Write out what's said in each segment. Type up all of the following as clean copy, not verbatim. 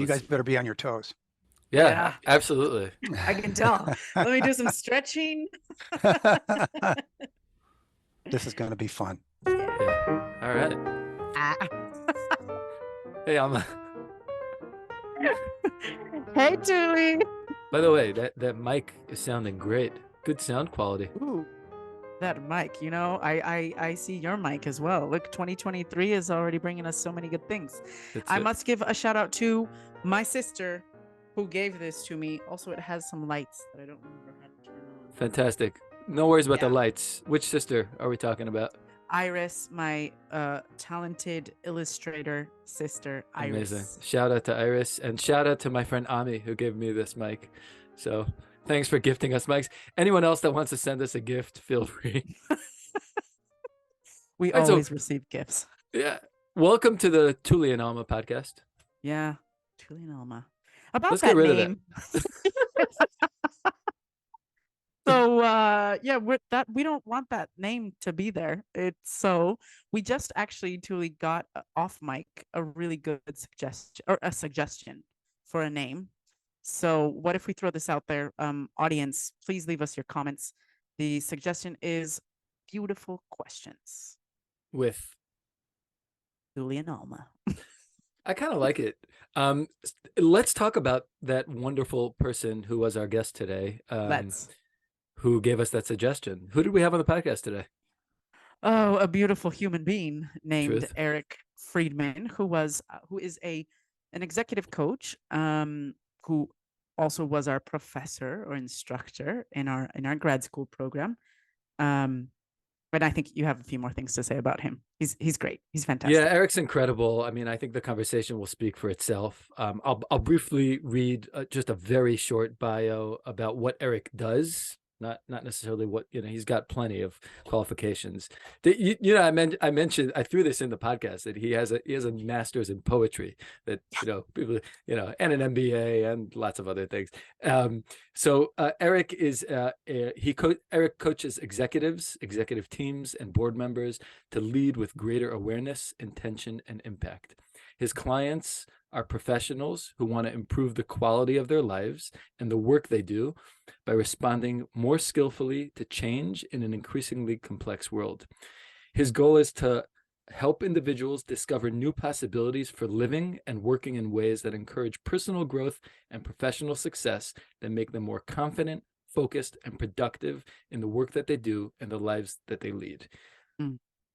You guys better be on your toes. Yeah, absolutely. I can tell. Let me do some stretching. This is going to be fun. Yeah. All right. Ah. Hey, Alma. Hey, Tuli. By the way, that mic is sounding great. Good sound quality. Ooh, that mic. I see your mic as well. Look, 2023 is already bringing us so many good things. That's I it. must give a shout out to my sister who gave this to me. Also, it has some lights that I don't remember how to turn on. Fantastic. No worries about the Yeah. lights. Which sister are we talking about? Iris, my talented illustrator sister, Iris. Amazing. Shout out to Iris, and shout out to my friend Ami who gave me this mic. So thanks for gifting us mics. Anyone else that wants to send us a gift, feel free. We Right, so- always receive gifts. Yeah. Welcome to the Tuli Alma podcast. Yeah, Tuli Alma. About Let's that get rid name. of that. So we don't want that name to be there. We just actually Tuli got off mic a really good suggestion for a name. So what if we throw this out there? Audience, please leave us your comments. The suggestion is Beautiful Questions. With Tuli and Alma. I kind of like it. Let's talk about that wonderful person who was our guest today. Let's. Who gave us that suggestion. Who did we have on the podcast today? Oh, a beautiful human being named Truth. Eric Fridman, who is an executive coach, who also was our professor or instructor in our grad school program. But I think you have a few more things to say about him. He's great. He's fantastic. Yeah, Eric's incredible. I mean, I think the conversation will speak for itself. I'll briefly read just a very short bio about what Eric does. Not necessarily what, he's got plenty of qualifications. I mentioned, I threw this in the podcast that he has a master's in poetry that, people, and an MBA and lots of other things. So Eric is, Eric coaches executive teams and board members to lead with greater awareness, intention, and impact. His clients are professionals who want to improve the quality of their lives and the work they do by responding more skillfully to change in an increasingly complex world. His goal is to help individuals discover new possibilities for living and working in ways that encourage personal growth and professional success that make them more confident, focused, and productive in the work that they do and the lives that they lead.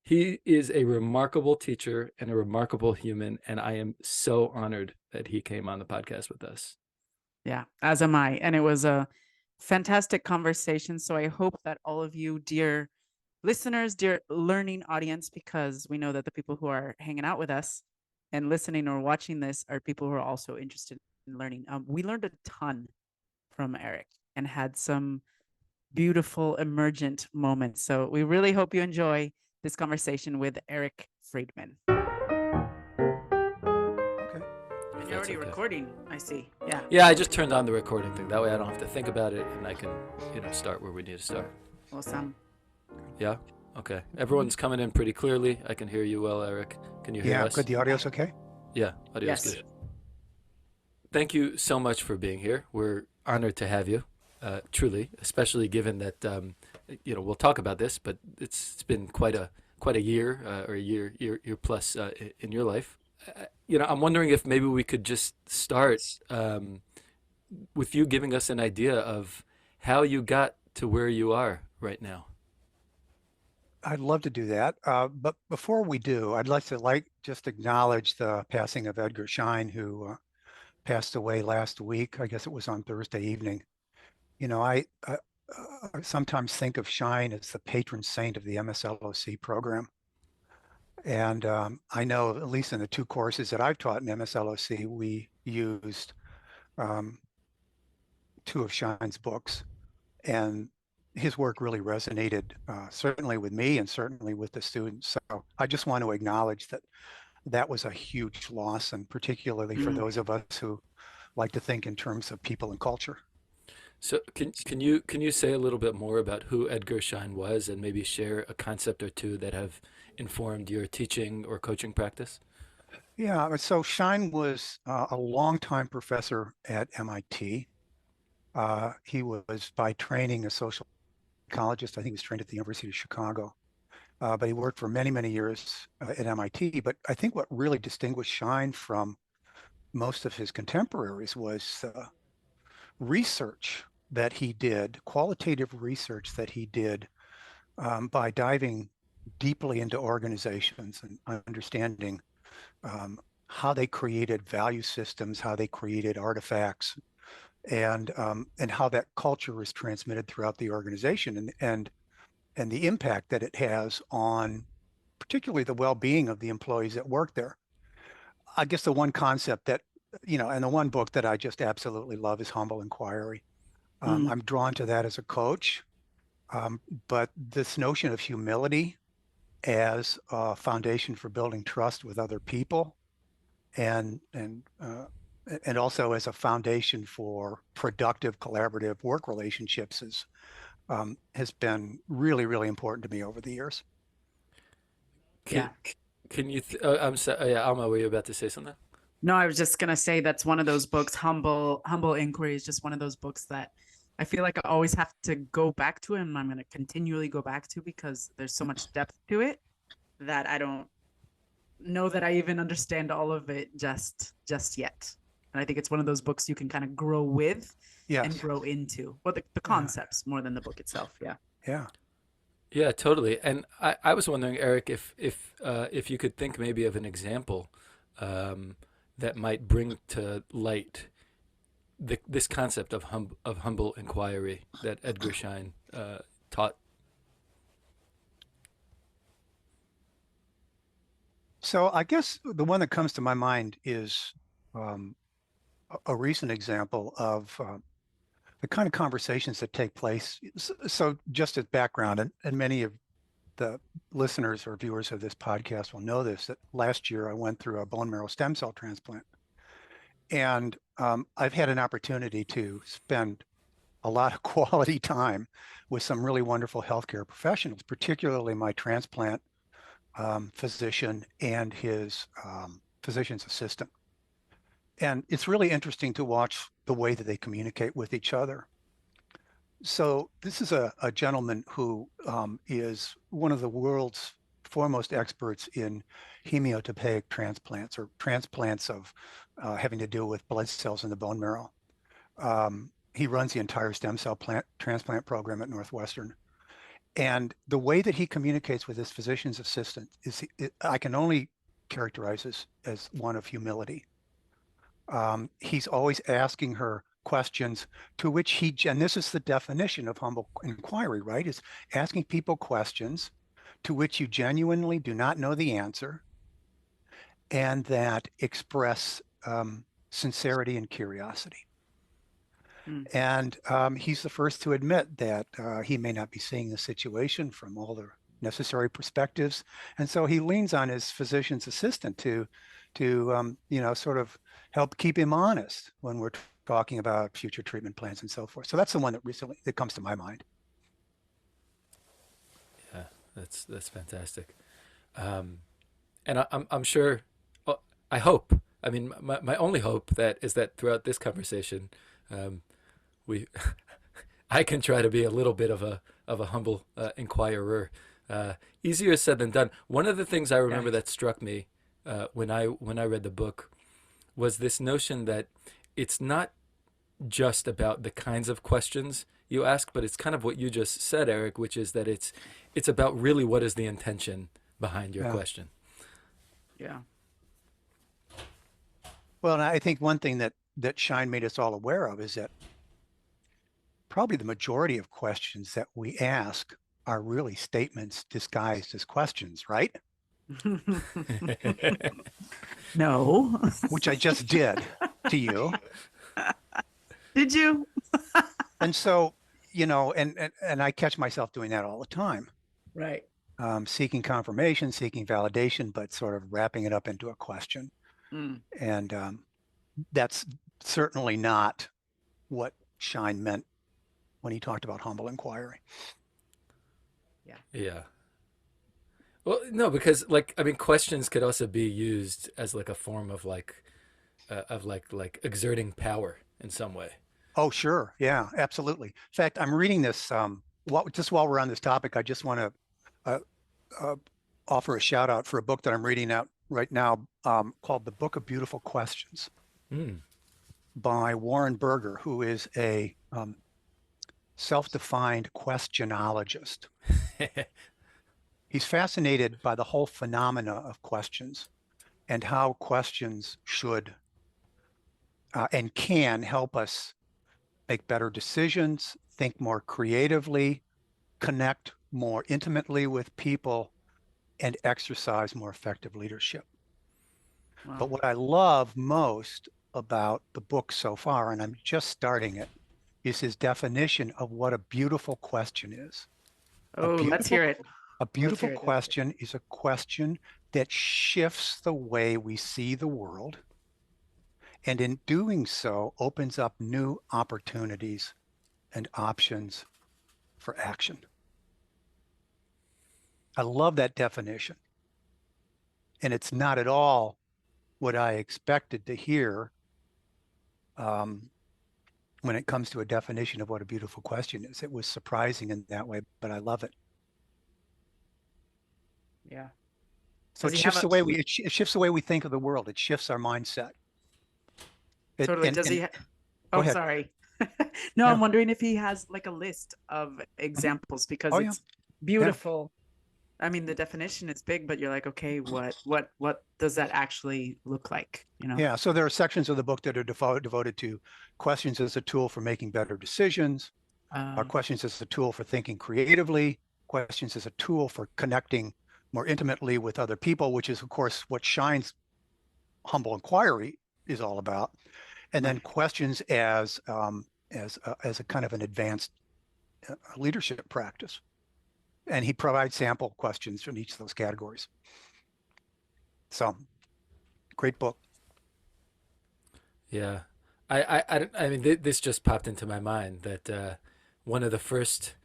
He is a remarkable teacher and a remarkable human, and I am so honored that he came on the podcast with us. Yeah, as am I. And it was a fantastic conversation. So I hope that all of you, dear listeners, dear learning audience, because we know that the people who are hanging out with us and listening or watching this are people who are also interested in learning. We learned a ton from Eric and had some beautiful emergent moments. So we really hope you enjoy this conversation with Eric Fridman. Okay. And you're already recording, I see. Yeah. Yeah, I just turned on the recording thing. That way I don't have to think about it and I can, start where we need to start. Awesome. Yeah? Okay. Everyone's coming in pretty clearly. I can hear you well, Eric. Can you hear us? Yeah, good. The audio's okay? Yeah, audio's good. Thank you so much for being here. We're honored to have you, truly, especially given that, we'll talk about this, but it's been quite a year or a year plus in your life. I'm wondering if maybe we could just start with you giving us an idea of how you got to where you are right now. I'd love to do that. But before we do, I'd like to just acknowledge the passing of Edgar Schein, who passed away last week. I guess it was on Thursday evening. I sometimes think of Schein as the patron saint of the MSLOC program. And I know, at least in the two courses that I've taught in MSLOC, we used two of Schein's books. And his work really resonated, certainly with me and certainly with the students. So I just want to acknowledge that was a huge loss, and particularly for those of us who like to think in terms of people and culture. So can you say a little bit more about who Edgar Schein was and maybe share a concept or two that have informed your teaching or coaching practice? Yeah, so Shine was a longtime professor at MIT. He was by training a social psychologist. I think he was trained at the University of Chicago, but he worked for many, many years at MIT. But I think what really distinguished Shine from most of his contemporaries was research that he did, qualitative research that he did by diving deeply into organizations and understanding how they created value systems, how they created artifacts, and how that culture is transmitted throughout the organization, and the impact that it has on particularly the well-being of the employees that work there. I guess the one concept that, and the one book that I just absolutely love is Humble Inquiry. Mm, I'm drawn to that as a coach, um, but this notion of humility as a foundation for building trust with other people, and and uh, and also as a foundation for productive collaborative work relationships has been really, really important to me over the years. Can yeah. can you? I'm sorry. Yeah, Alma, were you about to say something? No, I was just gonna say that's one of those books. Humble Inquiry is just one of those books that I feel like I always have to go back to, and I'm gonna continually go back to because there's so much depth to it that I don't know that I even understand all of it just yet. And I think it's one of those books you can kind of grow with and Yes. grow into. Well, the Yeah. concepts more than the book itself. Yeah. Yeah. Yeah, totally. And I was wondering, Eric, if you could think maybe of an example um, that might bring to light this concept of humble inquiry that Edgar Schein taught. So I guess the one that comes to my mind is um, a recent example of the kind of conversations that take place. So just as background, and many of the listeners or viewers of this podcast will know this, that last year I went through a bone marrow stem cell transplant. And I've had an opportunity to spend a lot of quality time with some really wonderful healthcare professionals, particularly my transplant physician and his physician's assistant. And it's really interesting to watch the way that they communicate with each other. So this is a gentleman who is one of the world's foremost experts in hematopoietic transplants, or transplants of having to do with blood cells in the bone marrow. He runs the entire stem cell transplant program at Northwestern. And the way that he communicates with his physician's assistant I can only characterize as one of humility. He's always asking her questions to which and this is the definition of humble inquiry, right? Is asking people questions to which you genuinely do not know the answer and that express sincerity and curiosity. Mm. And he's the first to admit that he may not be seeing the situation from all the necessary perspectives. And so he leans on his physician's assistant to sort of help keep him honest when we're talking about future treatment plans and so forth. So that's the one that comes to my mind. Yeah, that's fantastic. Um, and I'm sure, I hope. I mean, my only hope that is that throughout this conversation, um, we I can try to be a little bit of a humble inquirer. Easier said than done. One of the things I remember Yeah. that struck me when I read the book was this notion that it's not just about the kinds of questions you ask, but it's kind of what you just said, Eric, which is that it's about really what is the intention behind your Yeah. question. Yeah. Well, and I think one thing that Shine made us all aware of is that probably the majority of questions that we ask are really statements disguised as questions, right? No. Which I just did to you. Did you? And so, and I catch myself doing that all the time, Right. seeking confirmation, seeking validation, but sort of wrapping it up into a question. Mm. And that's certainly not what Shine meant when he talked about humble inquiry. Yeah. Yeah. Well, no, because like I mean, questions could also be used as like a form of like exerting power in some way. Oh, sure. Yeah, absolutely. In fact, I'm reading this, just while we're on this topic, I just want to uh, uh, offer a shout out for a book that I'm reading out right now, called The Book of Beautiful Questions Mm. by Warren Berger, who is a self-defined questionologist. He's fascinated by the whole phenomena of questions and how questions should and can help us make better decisions, think more creatively, connect more intimately with people, and exercise more effective leadership. But Wow. what I love most about the book so far, and I'm just starting it, is his definition of what a beautiful question is. A Oh, let's beautiful, hear it. a Let's beautiful hear it. Let's hear question is a question that shifts the way we see the world, and in doing so, opens up new opportunities and options for action. I love that definition. And it's not at all what I expected to hear um, when it comes to a definition of what a beautiful question is. It was surprising in that way, but I love it. it. Yeah. So Does it he have shifts a the way it shifts the way we think of the world. It shifts our mindset. totally? Does he? And go Oh, ahead. sorry. No, Yeah. I'm wondering if he has like a list of Mhm. examples because Oh yeah. it's Yeah. beautiful. I mean, the definition is big, but you're like, okay, what does that actually look like? You know? Yeah. So there are sections of the book that are devoted to questions as a tool for making better decisions, Uh, questions as a tool for thinking creatively, questions as a tool for connecting more intimately with other people, which is, of course, what Shine's humble inquiry is all about. And then right. questions as a kind of an advanced leadership practice. And he provides sample questions from each of those categories. So great book. Yeah, I mean, this just popped into my mind that one of the first,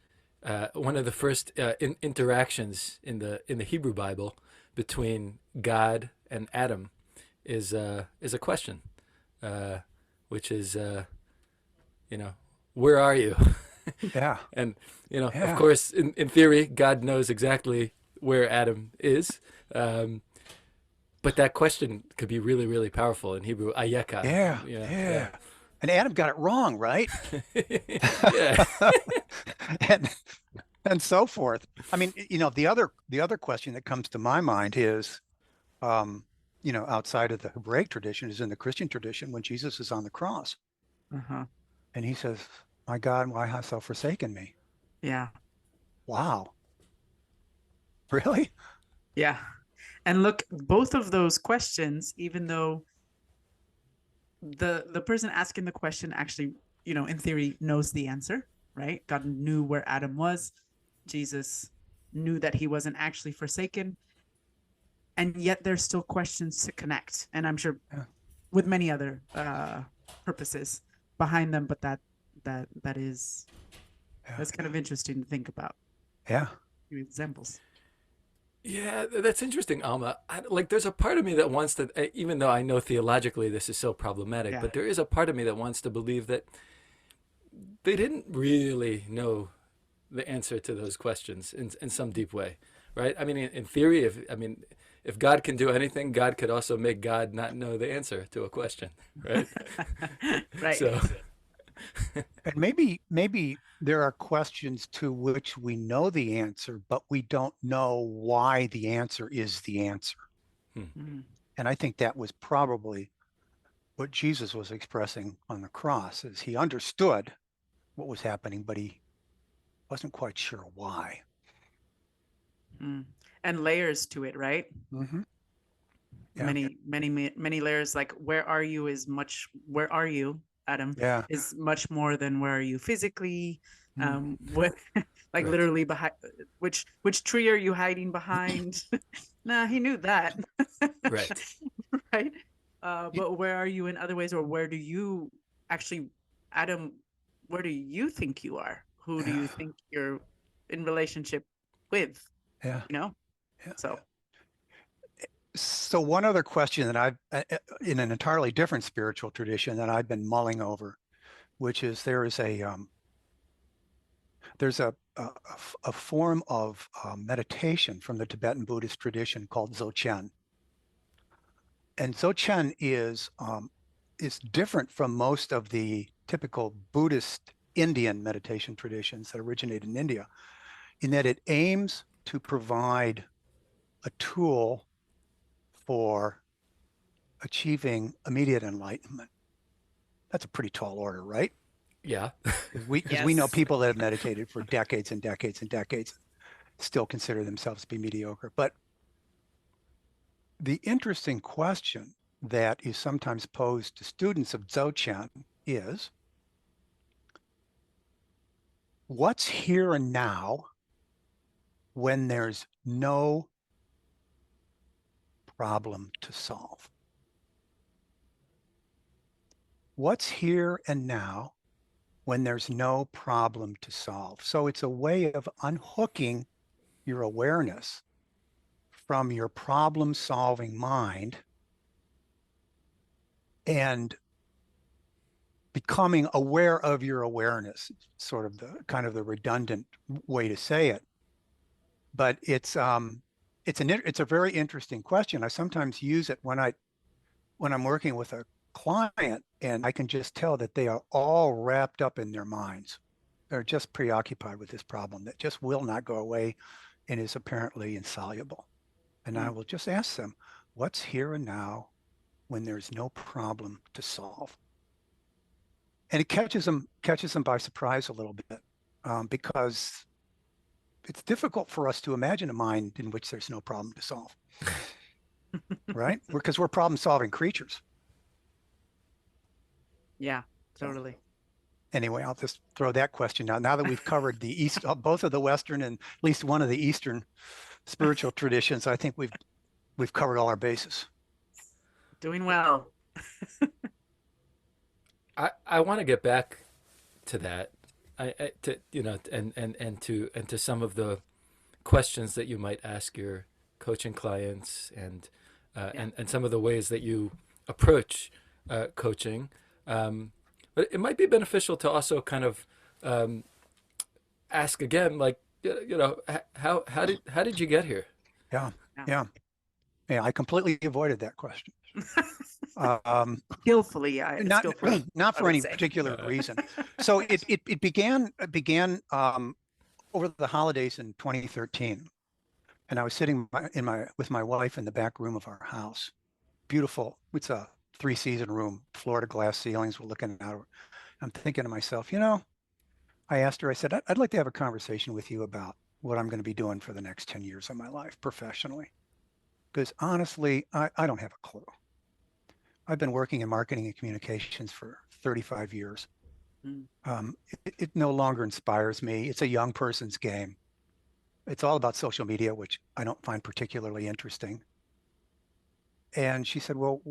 interactions in the Hebrew Bible between God and Adam is a question, uh, which is you know, where are you? Yeah. And you know, of Yeah. course, in theory, God knows exactly where Adam is. But that question could be really, really powerful in Hebrew. Ayeka. Yeah. Yeah. Yeah. And Adam got it wrong, right? Yeah. and and so forth. I mean, the other question that comes to my mind is, um, outside of the Hebraic tradition, is in the Christian tradition when Jesus is on the cross Uh-huh. and he says, "My God, why hast thou forsaken me?" Yeah. Wow, really? Yeah. And look, both of those questions, even though the person asking the question actually, in theory knows the answer, right? God knew where Adam was. Jesus knew that he wasn't actually forsaken. And yet there's still questions to connect. And I'm sure Yeah, with many other purposes behind them, but that is yeah, that's kind of interesting to think about. yeah, Give you examples. Yeah, that's interesting, Alma. Like, there's a part of me that wants to, even though I know theologically this is so problematic, Yeah. but there is a part of me that wants to believe that they didn't really know the answer to those questions in some deep way, right? I mean, in theory, if God can do anything, God could also make God not know the answer to a question, right? Right. So, and maybe there are questions to which we know the answer, but we don't know why the answer is the answer. hmm, Mhm. And I think that was probably what Jesus was expressing on the cross, is he understood what was happening, but he wasn't quite sure why. Mm. And layers to it, right? Hmm. Yeah, Many layers. Like, where are you, Adam, yeah, is much more than where are you physically. mm, What like right, literally behind which tree are you hiding behind? Nah, he knew that. right. Right. But where are you in other ways, or where do you actually, Adam, where do you think you are? Who do yeah, you think you're in relationship with? yeah, You know? Yeah. So So one other question that I've, in an entirely different spiritual tradition that I've been mulling over, which is there's a form of meditation from the Tibetan Buddhist tradition called Dzogchen. And Dzogchen is different from most of the typical Buddhist Indian meditation traditions that originate in India, in that it aims to provide a tool for achieving immediate enlightenment. That's a pretty tall order, right? Yeah. Because we know yes. people that have meditated for decades and decades and decades still consider themselves to be mediocre. But the interesting question that is sometimes posed to students of Dzogchen is, what's here and now when there's no problem to solve? What's here and now when there's no problem to solve? So it's a way of unhooking your awareness from your problem solving mind and becoming aware of your awareness, sort of the kind of the redundant way to say it. But it's a very interesting question. I sometimes use it when I'm working with a client, and I can just tell that they are all wrapped up in their minds. They're just preoccupied with this problem that just will not go away and is apparently insoluble. And I will just ask them, what's here and now when there's no problem to solve? And it catches them by surprise a little bit, because it's difficult for us to imagine a mind in which there's no problem to solve, right? Because we're problem solving creatures. Yeah, totally. Anyway, I'll just throw that question out. Now that we've covered the East, both of the Western and at least one of the Eastern spiritual traditions, I think we've covered all our bases. Doing well. I want to get back to that. To and to some of the questions that you might ask your coaching clients and some of the ways that you approach coaching. But it might be beneficial to also kind of ask again, like, how did you get here? Yeah, Yeah. yeah, yeah. I completely avoided that question. Skillfully, yeah. Not Skillfully, not I for would any say. particular reason. So it began over the holidays in 2013, and I was sitting with my wife in the back room of our house. Beautiful. It's a 3-season room, floor to glass ceilings. We're looking out. I'm thinking to myself, I asked her, I said, I'd like to have a conversation with you about what I'm going to be doing for the next 10 years of my life professionally. Because honestly, I don't have a clue. I've been working in marketing and communications for 35 years. Mm. It no longer inspires me. It's a young person's game. It's all about social media, which I don't find particularly interesting. And she said, well,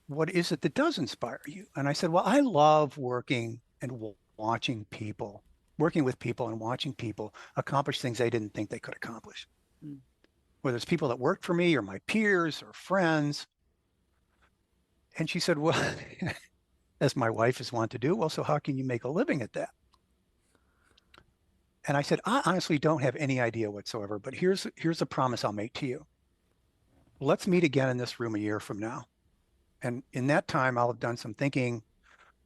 what is it that does inspire you? And I said, well, I love working and watching people, working with people and watching people accomplish things they didn't think they could accomplish. Mm. Whether it's people that work for me or my peers or friends. And she said, well, as my wife is wont to do, well, so how can you make a living at that? And I said, I honestly don't have any idea whatsoever, but here's a promise I'll make to you. Let's meet again in this room a year from now. And in that time, I'll have done some thinking,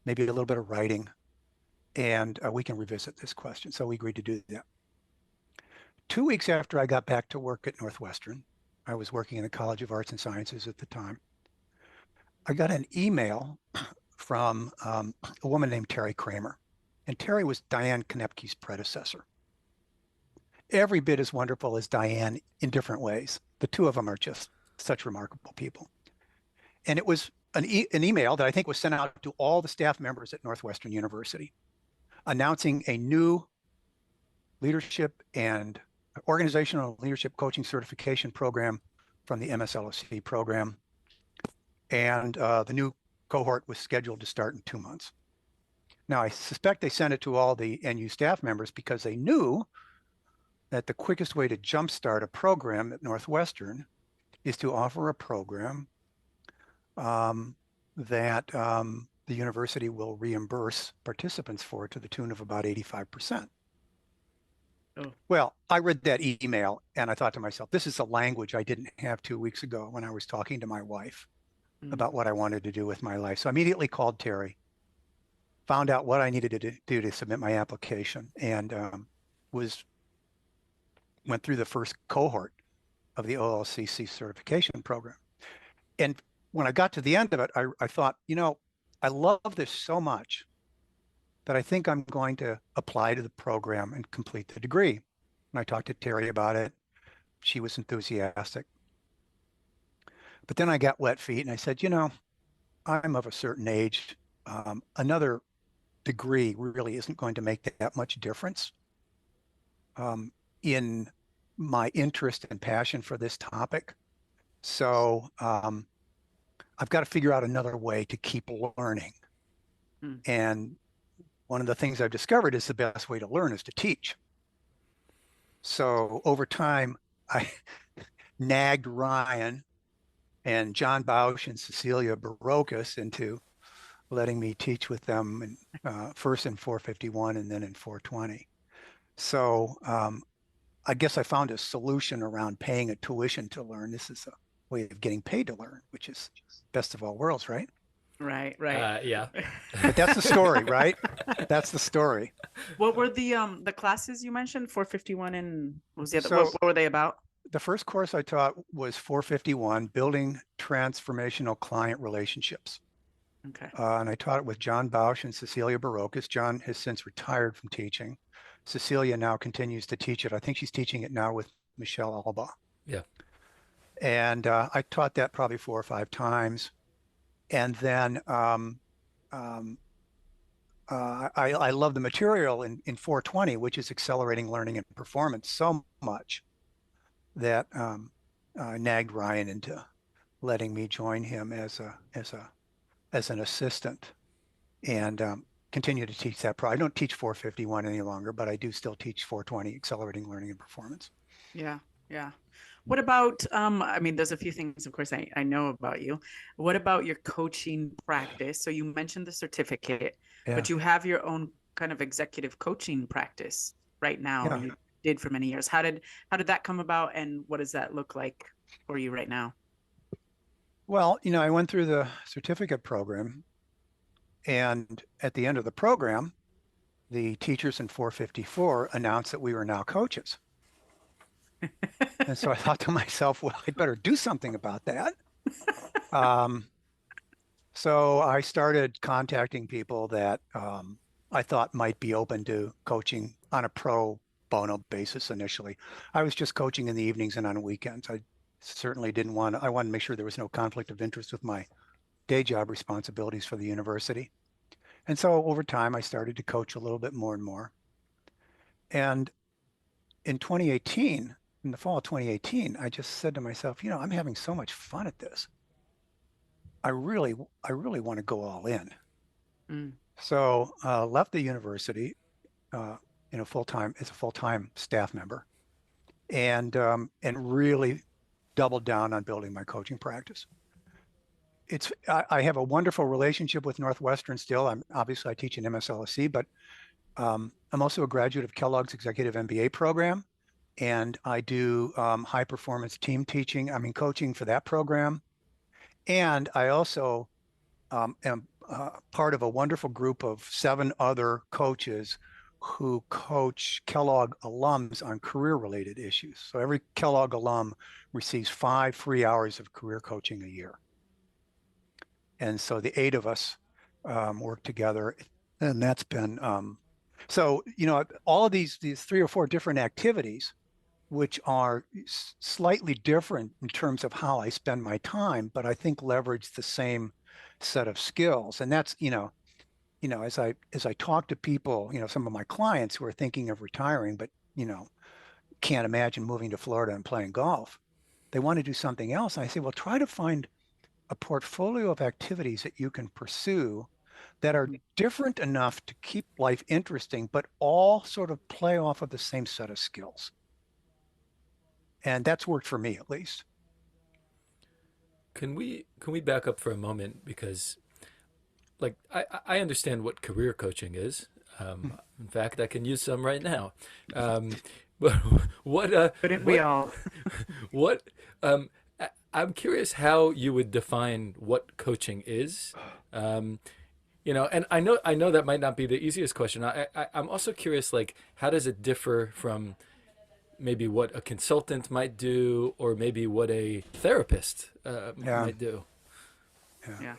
maybe a little bit of writing, and we can revisit this question. So we agreed to do that. 2 weeks after I got back to work at Northwestern, I was working in the College of Arts and Sciences at the time, I got an email from a woman named Terry Kramer. And Terry was Diane Knepke's predecessor. Every bit as wonderful as Diane in different ways. The two of them are just such remarkable people. And it was an email that I think was sent out to all the staff members at Northwestern University announcing a new leadership and organizational leadership coaching certification program from the MSLSC program. And the new cohort was scheduled to start in 2 months. Now, I suspect they sent it to all the NU staff members because they knew that the quickest way to jumpstart a program at Northwestern is to offer a program that the university will reimburse participants for to the tune of about 85%. Oh. Well, I read that email and I thought to myself, this is a language I didn't have 2 weeks ago when I was talking to my wife about what I wanted to do with my life. So I immediately called Terry, found out what I needed to do to submit my application, and went through the first cohort of the OLCC certification program. And when I got to the end of it, I thought, I love this so much that I think I'm going to apply to the program and complete the degree. And I talked to Terry about it. She was enthusiastic. But then I got wet feet and I said, I'm of a certain age. Another degree really isn't going to make that much difference in my interest and passion for this topic. So I've got to figure out another way to keep learning. And one of the things I've discovered is the best way to learn is to teach. So over time, I nagged Ryan and John Bausch and Cecilia Barocas into letting me teach with them first in 451 and then in 420. So I guess I found a solution around paying a tuition to learn. This is a way of getting paid to learn, which is best of all worlds, right? Right. Yeah. But that's the story, right? That's the story. What were the classes you mentioned? 451 and what was the other? So- what were they about? The first course I taught was 451, Building Transformational Client Relationships. Okay. And I taught it with John Bausch and Cecilia Barocas. John has since retired from teaching. Cecilia now continues to teach it. I think she's teaching it now with Michelle Alba. Yeah. And I taught that probably 4 or 5 times. And then I love the material in 420, which is accelerating learning and performance, so much that I nagged Ryan into letting me join him as an assistant and continue to teach that. I don't teach 451 any longer, but I do still teach 420, accelerating learning and performance. Yeah. What about, I mean, there's a few things, of course, I know about you. What about your coaching practice? So you mentioned the certificate, but you have your own kind of executive coaching practice right now. Yeah. You did for many years. How did that come about, and what does that look like for you right now? Well, I went through the certificate program, and at the end of the program, the teachers in 454 announced that we were now coaches. And so I thought to myself, well, I'd better do something about that. So I started contacting people that I thought might be open to coaching on a pro bono basis initially. I was just coaching in the evenings and on weekends. I certainly I wanted to make sure there was no conflict of interest with my day job responsibilities for the university. And so over time, I started to coach a little bit more and more. And in 2018, in the fall of 2018, I just said to myself, I'm having so much fun at this. I really want to go all in. So left the university as a full-time staff member, and really doubled down on building my coaching practice. I have a wonderful relationship with Northwestern still. I teach in MSLSC, but I'm also a graduate of Kellogg's Executive MBA program, and I do high performance team coaching for that program. And I also am part of a wonderful group of 7 other coaches who coach Kellogg alums on career-related issues. So every Kellogg alum receives 5 free hours of career coaching a year. And so the 8 of us work together, and that's been so all of these 3 or 4 different activities, which are slightly different in terms of how I spend my time, but I think leverage the same set of skills. And that's as I talk to people, some of my clients who are thinking of retiring, but can't imagine moving to Florida and playing golf. They want to do something else. I say, well, try to find a portfolio of activities that you can pursue that are different enough to keep life interesting, but all sort of play off of the same set of skills. And that's worked for me, at least. Can we back up for a moment, because like I understand what career coaching is. In fact, I can use some right now. But what Couldn't we all? what I'm curious how you would define what coaching is. And I know that might not be the easiest question. I'm also curious, like, how does it differ from maybe what a consultant might do, or maybe what a therapist Yeah. might do? Yeah.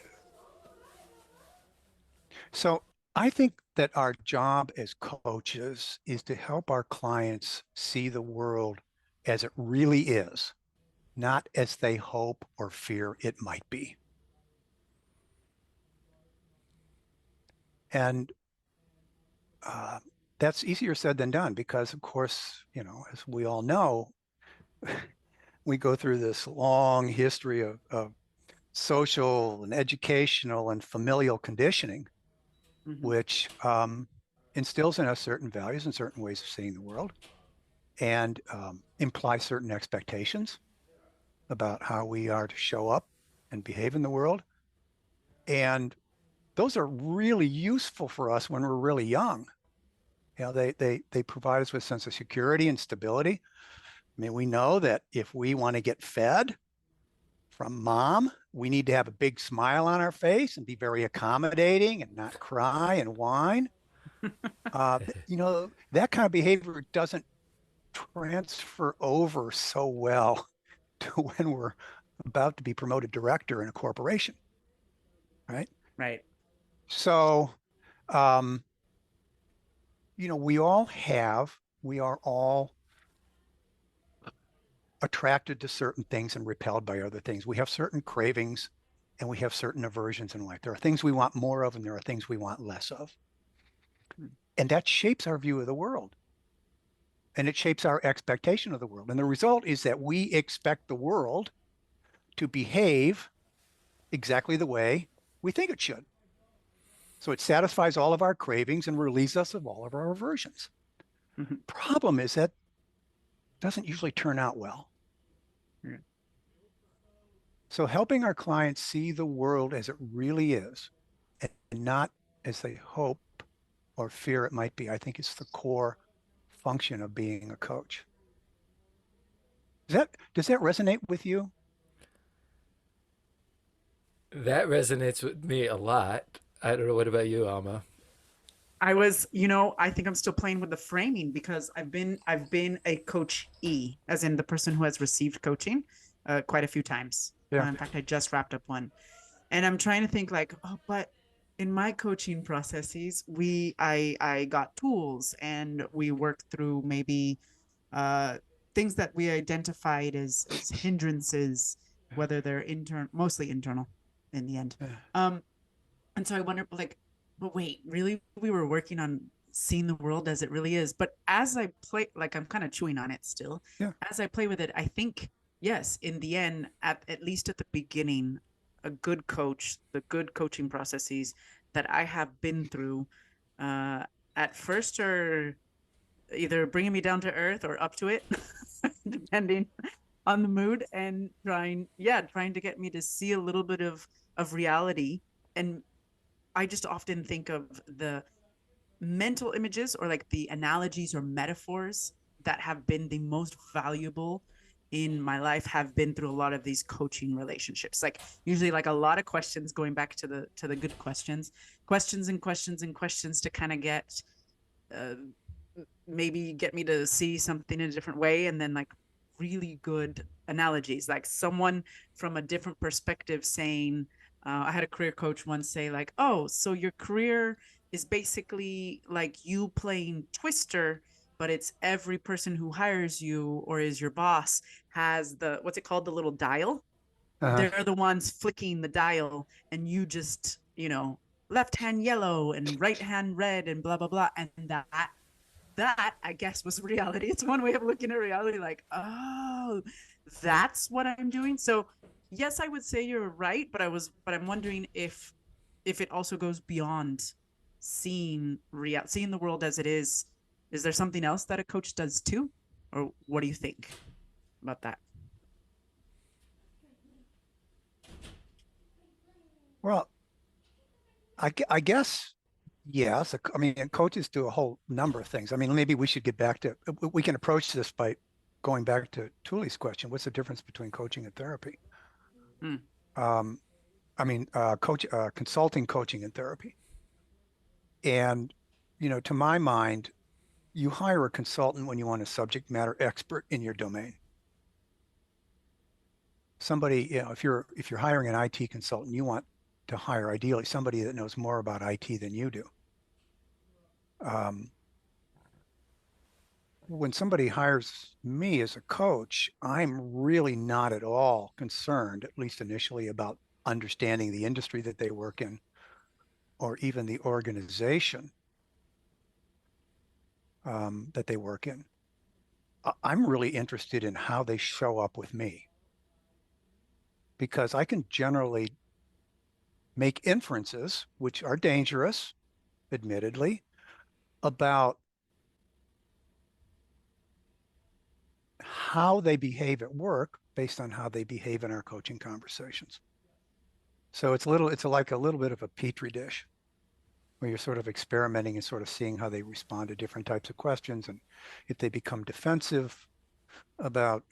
So I think that our job as coaches is to help our clients see the world as it really is, not as they hope or fear it might be. And uh, that's easier said than done because, of course, as we all know, we go through this long history of social and educational and familial conditioning, Mhm. which instills in us certain values and certain ways of seeing the world and implies certain expectations about how we are to show up and behave in the world. And those are really useful for us when we're really young. They provide us with a sense of security and stability. I mean, we know that if we want to get fed from mom, we need to have a big smile on our face and be very accommodating and not cry and whine. That kind of behavior doesn't transfer over so well to when we're about to be promoted director in a corporation, right? Right. So, um, we are all attracted to certain things and repelled by other things. We have certain cravings and we have certain aversions in life. There are things we want more of and there are things we want less of. Hmm. And that shapes our view of the world and it shapes our expectation of the world. And the result is that we expect the world to behave exactly the way we think it should. So it satisfies all of our cravings and relieves us of all of our aversions. Mhm. Problem is that doesn't usually turn out well. Yeah. So helping our clients see the world as it really is and not as they hope or fear it might be, I think is the core function of being a coach. Does that resonate with you? That resonates with me a lot. I don't know. What about you, Alma? I think I'm still playing with the framing because I've been a coach as in the person who has received coaching, quite a few times. Yeah. In fact, I just wrapped up one, and I'm trying to think like, oh, but in my coaching processes, I got tools and we worked through maybe uh, things that we identified as hindrances, whether they're mostly internal in the end. Yeah. And so I wonder, like, but wait, really, we were working on seeing the world as it really is. But as I play, like, I'm kind of chewing on it still. Yeah. As I play with it, I think, yes, in the end, at least at the beginning, a good coach, the good coaching processes that I have been through, uh, at first are either bringing me down to earth or up to it, depending on the mood, and trying to get me to see a little bit of reality. And I just often think of the mental images or like the analogies or metaphors that have been the most valuable in my life have been through a lot of these coaching relationships. Like usually like a lot of questions, going back to the good questions and questions and questions to kind of get uh, maybe get me to see something in a different way, and then like really good analogies, like someone from a different perspective saying, I had a career coach once say like, oh, so your career is basically like you playing Twister, but it's every person who hires you or is your boss has the, what's it called, the little dial. Uh-huh. They're the ones flicking the dial and you just, left hand yellow and right hand red and blah blah blah. And that I guess was reality. It's one way of looking at reality, like, oh, that's what I'm doing. So yes, I would say you're right, but I'm wondering if it also goes beyond seeing the world as it is. Is there something else that a coach does too? Or what do you think? about that? Well, I guess, yes. I mean, and coaches do a whole number of things. I mean, maybe we should get back to, we can approach this by going back to Tuli's question. What's the difference between coaching and therapy? Mm. Um, I mean, consulting, coaching, and therapy. And, to my mind, you hire a consultant when you want a subject matter expert in your domain. Somebody, if you're hiring an IT consultant, you want to hire ideally somebody that knows more about IT than you do. Um, when somebody hires me as a coach, I'm really not at all concerned, at least initially, about understanding the industry that they work in or even the organization that they work in. I'm really interested in how they show up with me because I can generally make inferences, which are dangerous, admittedly, about how they behave at work based on how they behave in our coaching conversations. So it's like a little bit of a petri dish where you're sort of experimenting and sort of seeing how they respond to different types of questions and if they become defensive about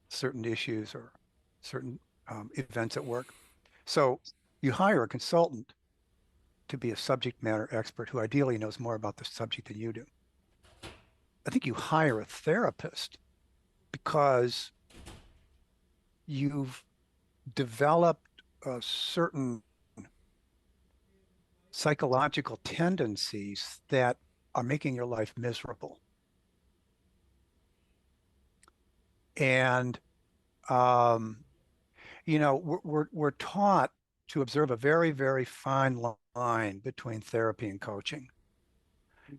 certain issues or certain events at work. So you hire a consultant to be a subject matter expert who ideally knows more about the subject than you do. I think you hire a therapist because you've developed a certain psychological tendencies that are making your life miserable. And we're taught to observe a very, very fine line between therapy and coaching.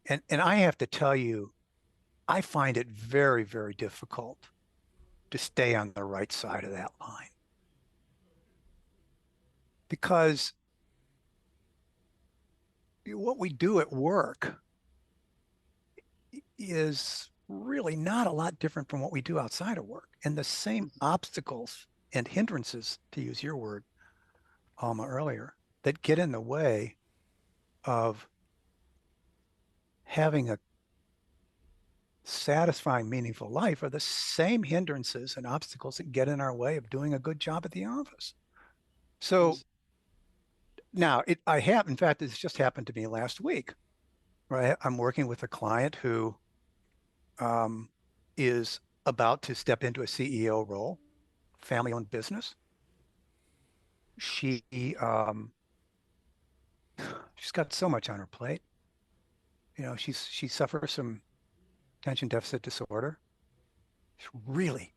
And I have to tell you, I find it very, very difficult to stay on the right side of that line because what we do at work is really not a lot different from what we do outside of work. And the same obstacles and hindrances, to use your word, Alma, earlier, that get in the way of having a satisfying, meaningful life are the same hindrances and obstacles that get in our way of doing a good job at the office. So now in fact, this just happened to me last week, right? I'm working with a client who is about to step into a CEO role, family-owned business. She's got so much on her plate. She suffers from attention deficit disorder. She's really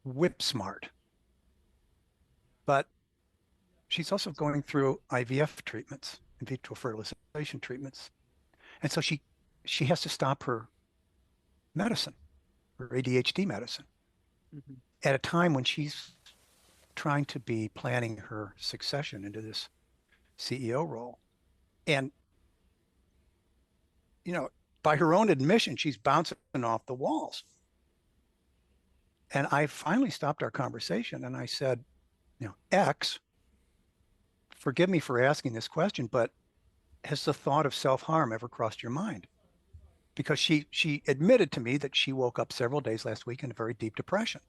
whip smart, but she's also going through IVF treatments, in vitro fertilization treatments, and so she has to stop her medicine, her ADHD medicine, at a time when she's trying to be planning her succession into this CEO role. And, by her own admission, she's bouncing off the walls. And I finally stopped our conversation and I said, X, forgive me for asking this question, but has the thought of self-harm ever crossed your mind? Because she admitted to me that she woke up several days last week in a very deep depression.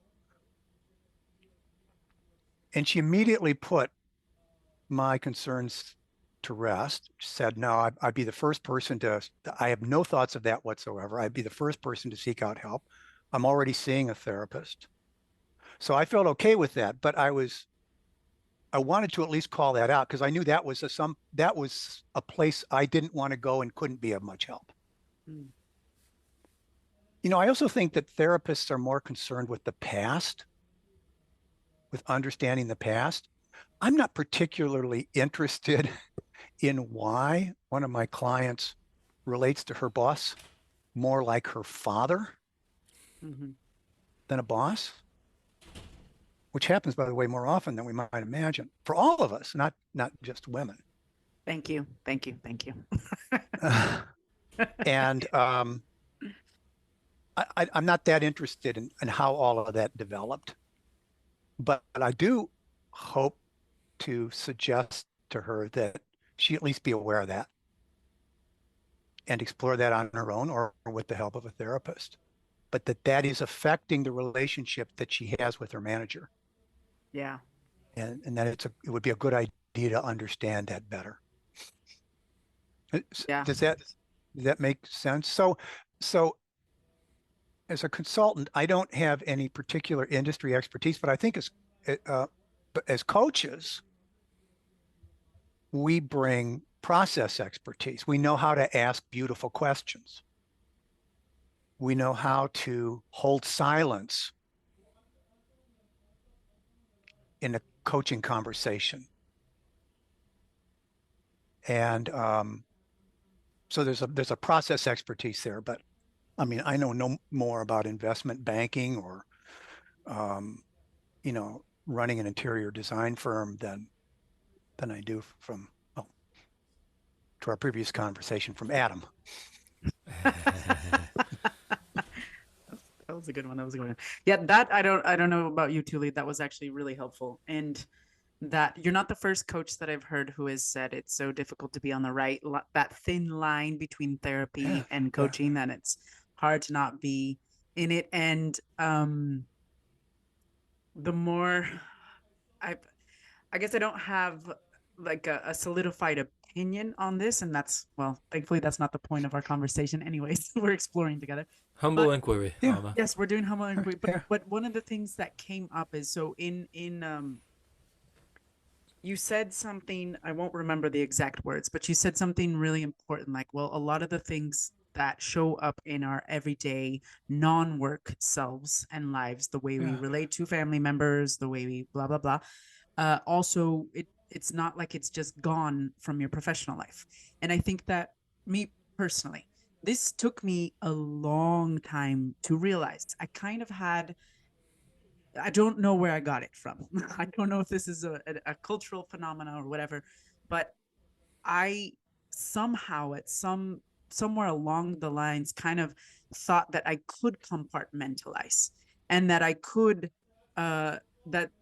And she immediately put my concerns to rest, said, no, I'd be the first person I have no thoughts of that whatsoever. I'd be the first person to seek out help. I'm already seeing a therapist. So I felt okay with that, but I wanted to at least call that out because I knew that was a place I didn't want to go and couldn't be of much help. Mm. I also think that therapists are more concerned with the past, with understanding the past. I'm not particularly interested in why one of my clients relates to her boss more like her father than a boss, which happens, by the way, more often than we might imagine for all of us, not just women. Thank you. Thank you. Thank you. And I'm not that interested in how all of that developed, but I do hope to suggest to her that she at least be aware of that and explore that on her own or with the help of a therapist, but that is affecting the relationship that she has with her manager, Yeah. and that it would be a good idea to understand that better. Yeah. Does that make sense? So as a consultant, I don't have any particular industry expertise, but I think but as coaches, we bring process expertise. We know how to ask beautiful questions. We know how to hold silence in a coaching conversation. And so there's a process expertise there, but I mean, I know no more about investment banking or um, running an interior design firm than I do from, well, to our previous conversation, from Adam. That was a good one. That was a good one. Yeah, that I don't know about you, Tuli. That was actually really helpful. And that you're not the first coach that I've heard who has said it's so difficult to be on the that thin line between Yeah, therapy and yeah, coaching that it's hard to not be in it. And the more I I guess I don't have like a solidified opinion on this, and that's, well, thankfully that's not the point of our conversation anyways. We're exploring together. Humble But inquiry, yeah, Alma. yes, we're doing humble inquiry. But yeah. one of the things that came up is, so in you said something, I won't remember the exact words, but you said something really important, like, well, a lot of the things that show up in our everyday non-work selves and lives, the way we Yeah. relate to family members, the way we blah blah blah, also it's not like it's just gone from your professional life. And I think that, me personally, this took me a long time to realize. I kind of had, I don't know where I got it from. I don't know if this is a cultural phenomena or whatever, but I somehow at somewhere along the lines kind of thought that I could compartmentalize, and that I could that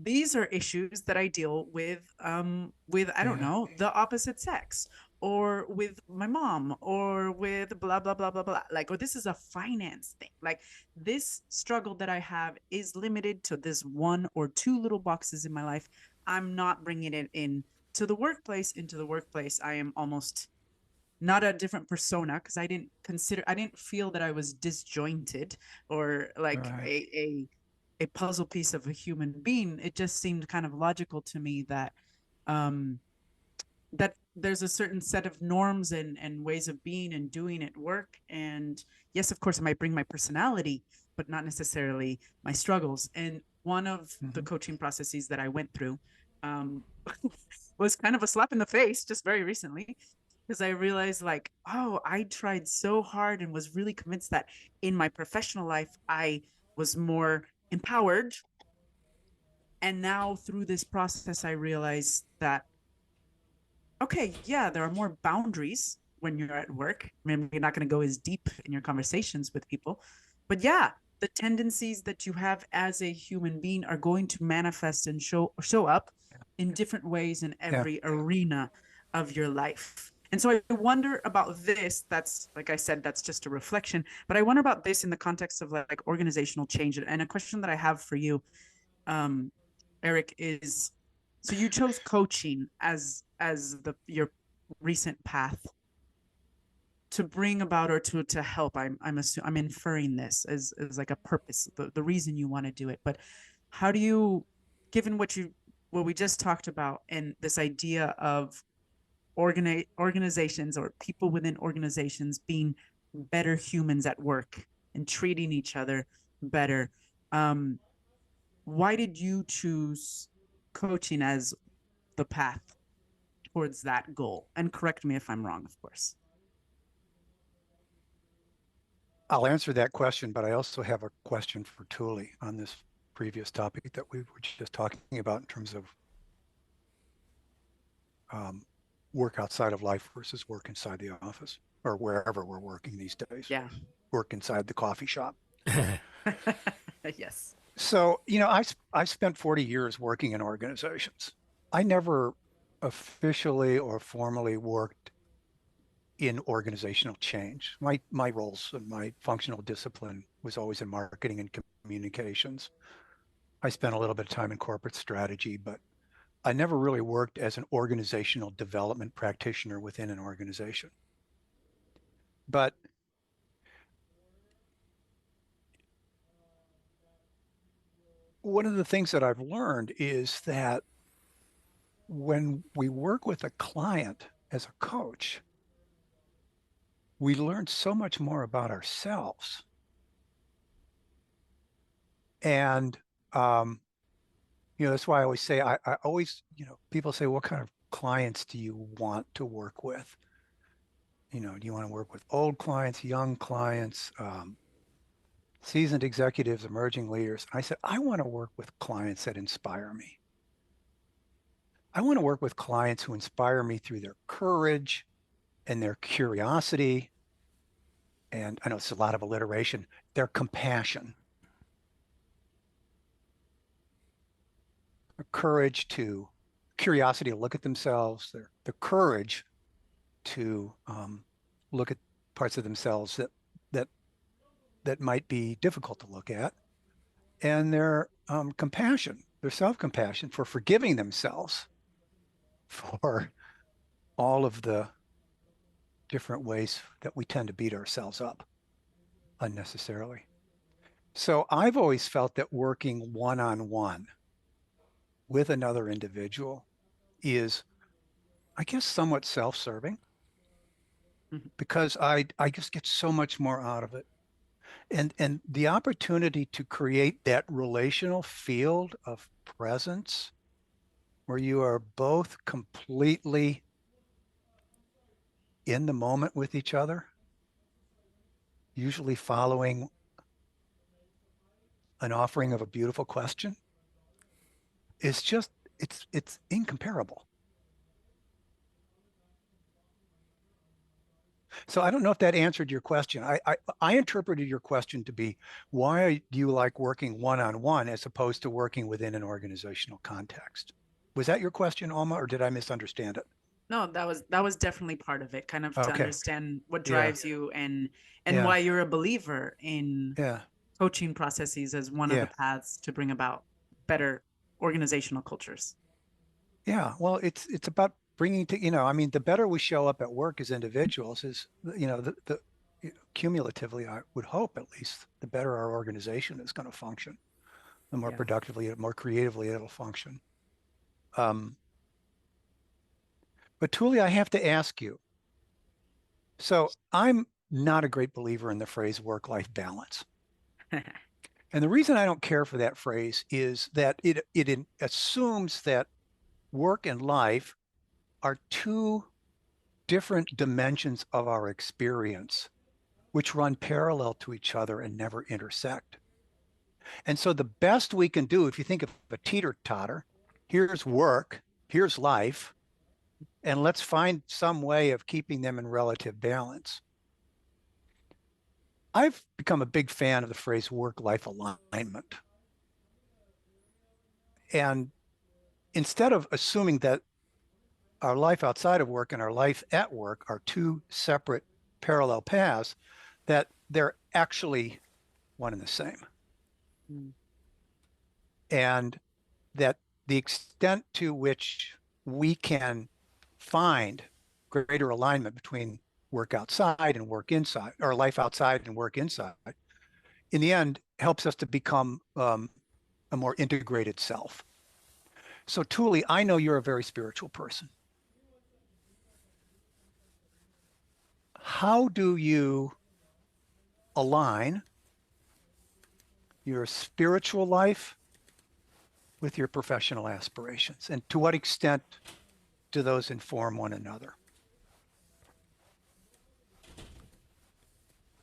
these are issues that I deal with, I don't Yeah. know, the opposite sex, or with my mom, or with blah blah blah blah blah, like, or this is a finance thing, like this struggle that I have is limited to this one or two little boxes in my life. I'm not bringing it in to the workplace. Into the workplace, I am almost not a different persona, because I didn't feel that I was disjointed or like Right. a puzzle piece of a human being. It just seemed kind of logical to me that um that there's a certain set of norms and ways of being and doing at work. And yes, of course, I might bring my personality, but not necessarily my struggles. And one of the Mhm. coaching processes that I went through um, was kind of a slap in the face just very recently, because I realized, like, oh, I tried so hard and was really convinced that in my professional life, I was more empowered. And now through this process, I realized that, okay, yeah, there are more boundaries when you're at work. Maybe you're not going to go as deep in your conversations with people, but yeah, the tendencies that you have as a human being are going to manifest and show up in different ways in Yeah. every arena of your life. And so I wonder about this. That's, like I said, that's just a reflection. But I wonder about this in the context of like organizational change. And a question that I have for you, um, Eric, is, so you chose coaching as the your recent path to bring about, or to help. I'm inferring this as like a purpose, the reason you want to do it. But how do you, given what we just talked about, and this idea of organizations or people within organizations being better humans at work and treating each other better, um, why did you choose coaching as the path towards that goal? And correct me if I'm wrong, of course. I'll answer that question, but I also have a question for Tuli on this previous topic that we were just talking about in terms of um, work outside of life versus work inside the office or wherever we're working these days. Yeah. Work inside the coffee shop. Yes. So, I've spent 40 years working in organizations. I never officially or formally worked in organizational change. My roles and my functional discipline was always in marketing and communications. I spent a little bit of time in corporate strategy, but I never really worked as an organizational development practitioner within an organization. But one of the things that I've learned is that when we work with a client as a coach, we learn so much more about ourselves. And, that's why I always say, I always, people say, what kind of clients do you want to work with? Do you want to work with old clients, young clients, seasoned executives, emerging leaders? I said, I want to work with clients that inspire me. I want to work with clients who inspire me through their courage and their curiosity. And I know it's a lot of alliteration, their compassion, the courage to, curiosity to look at themselves, the courage to look at parts of themselves that that might be difficult to look at, and their compassion, their self-compassion for forgiving themselves for all of the different ways that we tend to beat ourselves up unnecessarily. So I've always felt that working one-on-one with another individual is, I guess, somewhat self-serving because I just get so much more out of it. And the opportunity to create that relational field of presence where you are both completely in the moment with each other, usually following an offering of a beautiful question, is just, it's incomparable. So I don't know if that answered your question. I interpreted your question to be, why do you like working one-on-one as opposed to working within an organizational context? Was that your question, Alma, or did I misunderstand it? No, that was definitely part of it, kind of to Okay. understand what Yeah. drives you and Yeah. why you're a believer in Yeah. coaching processes as one of the Yeah. paths to bring about better organizational cultures. Yeah. Well, it's about bringing to, I mean, the better we show up at work as individuals is, cumulatively, I would hope at least, the better our organization is going to function, the more Yeah. productively, more creatively it'll function. Um, but Tuli, I have to ask you. So I'm not a great believer in the phrase work-life balance. And the reason I don't care for that phrase is that it assumes that work and life are two different dimensions of our experience, which run parallel to each other and never intersect. And so the best we can do, if you think of a teeter-totter, here's work, here's life, and let's find some way of keeping them in relative balance. I've become a big fan of the phrase work-life alignment. And instead of assuming that our life outside of work and our life at work are two separate parallel paths, that they're actually one and the same. Mm. And that the extent to which we can find greater alignment between work outside and work inside, or life outside and work inside, in the end helps us to become a more integrated self. So Tuli, I know you're a very spiritual person. How do you align your spiritual life with your professional aspirations? And to what extent do those inform one another?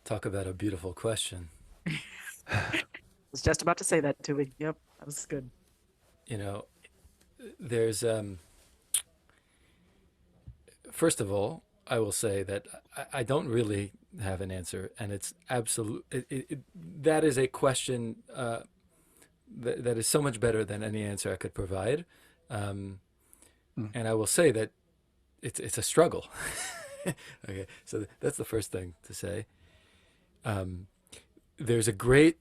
Talk about a beautiful question. I was just about to say that, Tuli. Yep, that was good. There's first of all, I will say that I don't really have an answer, and it's absolute. That is a question that is so much better than any answer I could provide. Um, Mm. and I will say that it's a struggle. Okay, so that's the first thing to say. Um, there's a great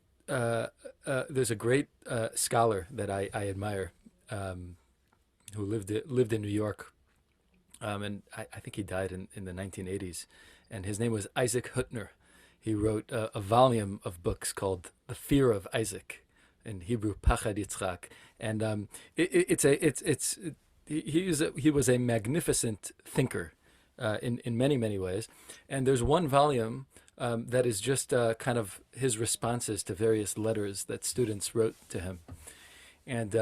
scholar that I admire, who lived in New York, and I think he died in the 1980s, and his name was Isaac Hutner. He wrote a volume of books called The Fear of Isaac, in Hebrew Pachad Yitzchak, and he was a magnificent thinker in many ways, and there's one volume that is just kind of his responses to various letters that students wrote to him, and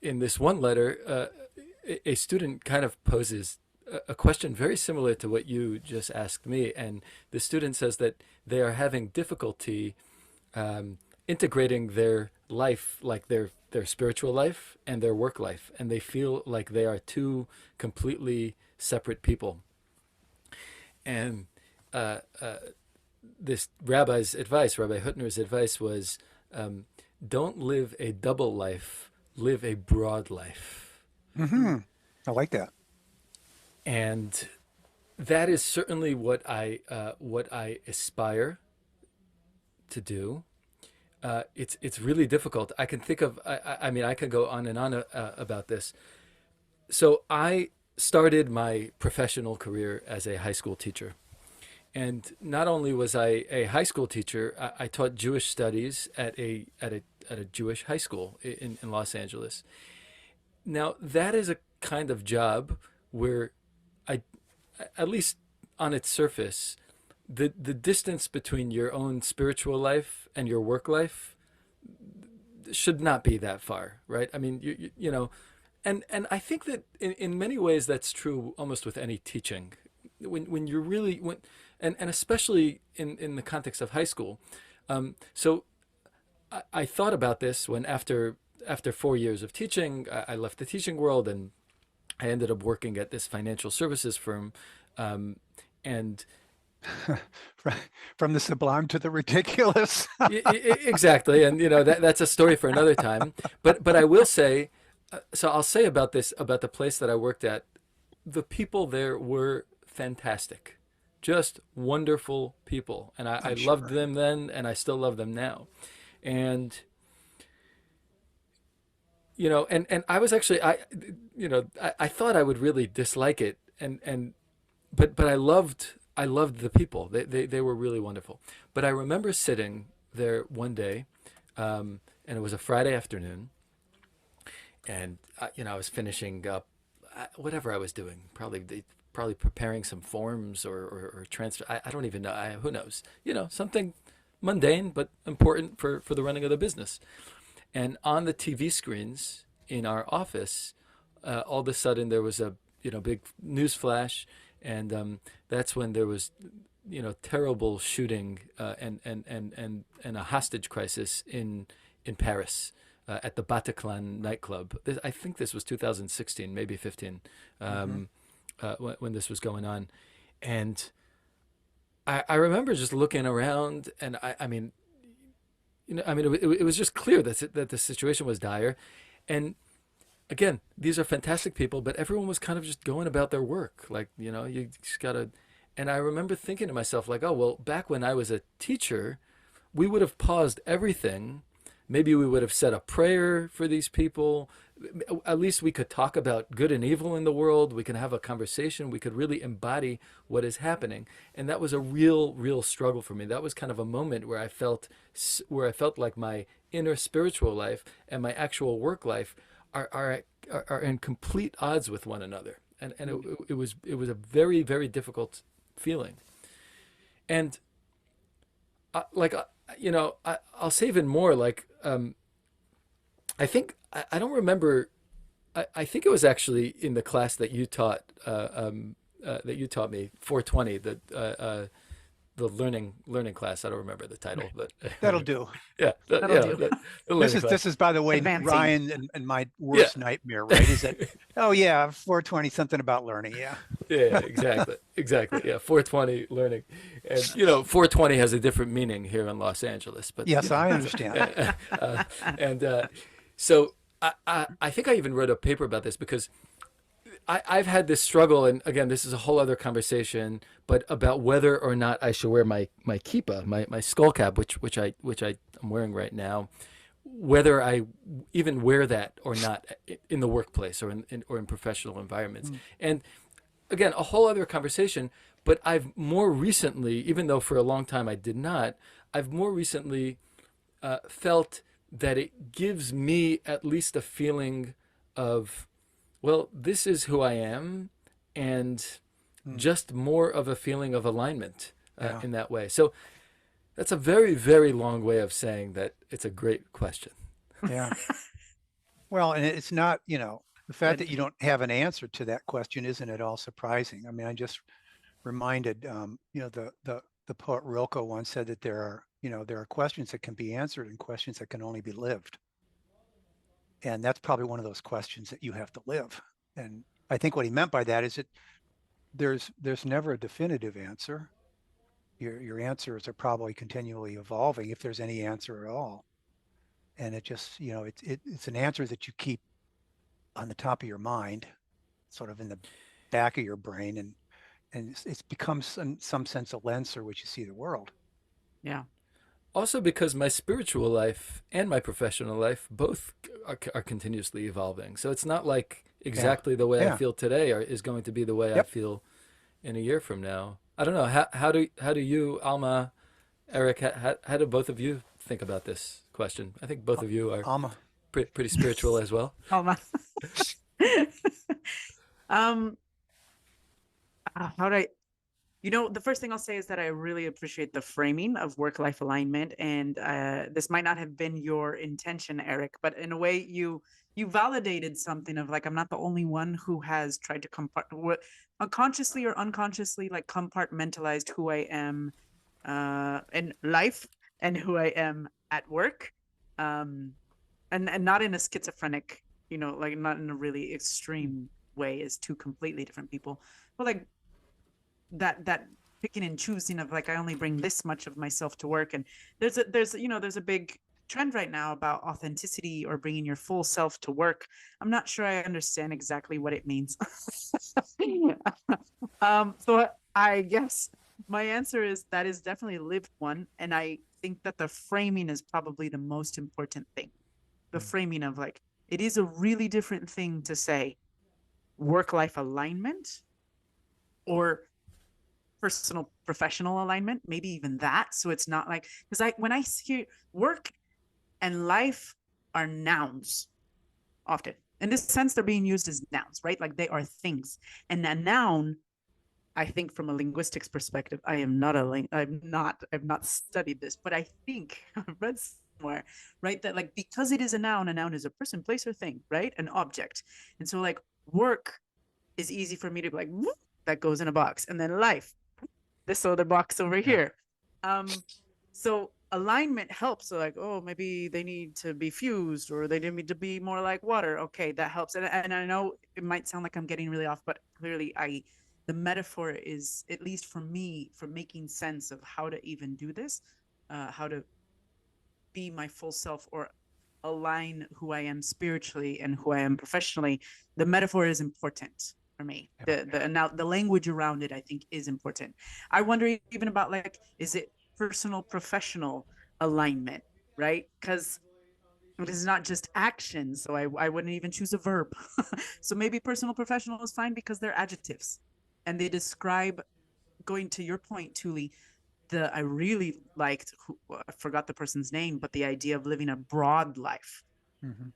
in this one letter, a student kind of poses a question very similar to what you just asked me, and the student says that they are having difficulty integrating their life, like their spiritual life and their work life, and they feel like they are two completely separate people. And this rabbi's advice, Rabbi Hutner's advice, was don't live a double life, live a broad life. Hmm. I like that. And that is certainly what I aspire to do. It's really difficult. I can think of, I mean, I could go on and on about this. So I started my professional career as a high school teacher. And not only was I a high school teacher, I taught Jewish studies at a Jewish high school in Los Angeles. Now, that is a kind of job where at least on its surface, the distance between your own spiritual life and your work life should not be that far, right? I mean, you know, and I think that in many ways that's true almost with any teaching. When you're really, and especially in the context of high school. So I thought about this when after 4 years of teaching, I left the teaching world and I ended up working at this financial services firm, and From the sublime to the ridiculous. exactly, and you know that's a story for another time. But I will say, so I'll say about this, about the place that I worked at, the people there were fantastic, just wonderful people, and I loved sure. them then, and I still love them now, and you know, and I was actually I thought I would really dislike it, but I loved the people. They were really wonderful. But I remember sitting there one day, and it was a Friday afternoon, and I was finishing up whatever I was doing, probably preparing some forms or transfer. I don't even know. Who knows? Something mundane but important for the running of the business. And on the TV screens in our office, all of a sudden there was a big news flash, and that's when there was terrible shooting and a hostage crisis in Paris at the Bataclan nightclub. I think this was 2016, maybe 15, when this was going on, and I remember just looking around, and I mean. It was just clear that the situation was dire. And again, these are fantastic people, but everyone was kind of just going about their work. Like, you just gotta, and I remember thinking to myself, like, oh, well, back when I was a teacher, we would have paused everything. Maybe we would have said a prayer for these people. At least we could talk about good and evil in the world. We can have a conversation. We could really embody what is happening. And that was a real struggle for me. That was kind of a moment where I felt like my inner spiritual life and my actual work life are in complete odds with one another. And it was a very difficult feeling. And I'll say even more, like, I think I don't remember. I think it was actually in the class that you taught me, 420, the learning class. I don't remember the title, but That'll do. yeah, That'll do. the learning class. This is, by the way, Advancing. Ryan and my Yeah. worst nightmare, right? Is that, oh yeah, 420, something about learning. Yeah. Yeah, exactly. Exactly. Yeah. 420 learning. And, you know, 420 has a different meaning here in Los Angeles, but Yes, you know, I understand. So I think I even wrote a paper about this because I've had this struggle, and again, this is a whole other conversation, but about whether or not I should wear my kippa, my skull cap, which I am wearing right now, whether I even wear that or not in the workplace or in professional environments. And again, a whole other conversation, but I've more recently, even though for a long time I did not, I've more recently felt that it gives me at least a feeling of, well, this is who I am, and just more of a feeling of alignment Yeah. in that way. So that's a very, very long way of saying that it's a great question. Yeah. Well, and it's not, you know, the fact that you don't have an answer to that question isn't at all surprising. I mean, I just reminded, you know, the poet Rilke once said that there are, you know, there are questions that can be answered and questions that can only be lived. And that's probably one of those questions that you have to live. And I think what he meant by that is that there's never a definitive answer. Your answers are probably continually evolving if there's any answer at all. And it just, you know, it's an answer that you keep on the top of your mind, sort of in the back of your brain, and it's become some sense a lens through which you see the world. Yeah. Also, because my spiritual life and my professional life both are continuously evolving. So it's not like exactly the way I Yeah. feel today is going to be the way I Yep. feel in a year from now. I don't know. How do you, Alma, Eric, how do both of you think about this question? I think both of you are Alma. pretty spiritual as well. Alma. How do I, you know, the first thing I'll say is that I really appreciate the framing of work-life alignment. And this might not have been your intention, Eric, but in a way you validated something of like, I'm not the only one who has tried to unconsciously or unconsciously like compartmentalized who I am in life and who I am at work. And not in a schizophrenic, you know, like not in a really extreme way as two completely different people, but like that picking and choosing of like I only bring this much of myself to work. And there's a big trend right now about authenticity or bringing your full self to work. I'm not sure I understand exactly what it means. So I guess my answer is that is definitely lived one, and I think that the framing is probably the most important thing. The framing of like it is a really different thing to say work-life alignment or personal professional alignment, maybe even that. So it's not like, because when I hear work and life are nouns often. In this sense, they're being used as nouns, right? Like they are things. And a noun, I think from a linguistics perspective, I've not studied this, but I think I've read somewhere, right? That like, because it is a noun is a person, place, or thing, right? An object. And so like work is easy for me to be like, whoop, that goes in a box. And then life, this other box over here. So alignment helps. So like, oh, maybe they need to be fused or they need to be more like water. Okay, that helps. And I know it might sound like I'm getting really off, but clearly the metaphor is, at least for me, for making sense of how to even do this, how to be my full self or align who I am spiritually and who I am professionally. The metaphor is important for me. The language around it, I think, is important. I wonder even about like, is it personal professional alignment, right? Because it is not just action, so I wouldn't even choose a verb. So maybe personal professional is fine because they're adjectives and they describe, going to your point, Tuli, I really liked, I forgot the person's name, but the idea of living a broad life.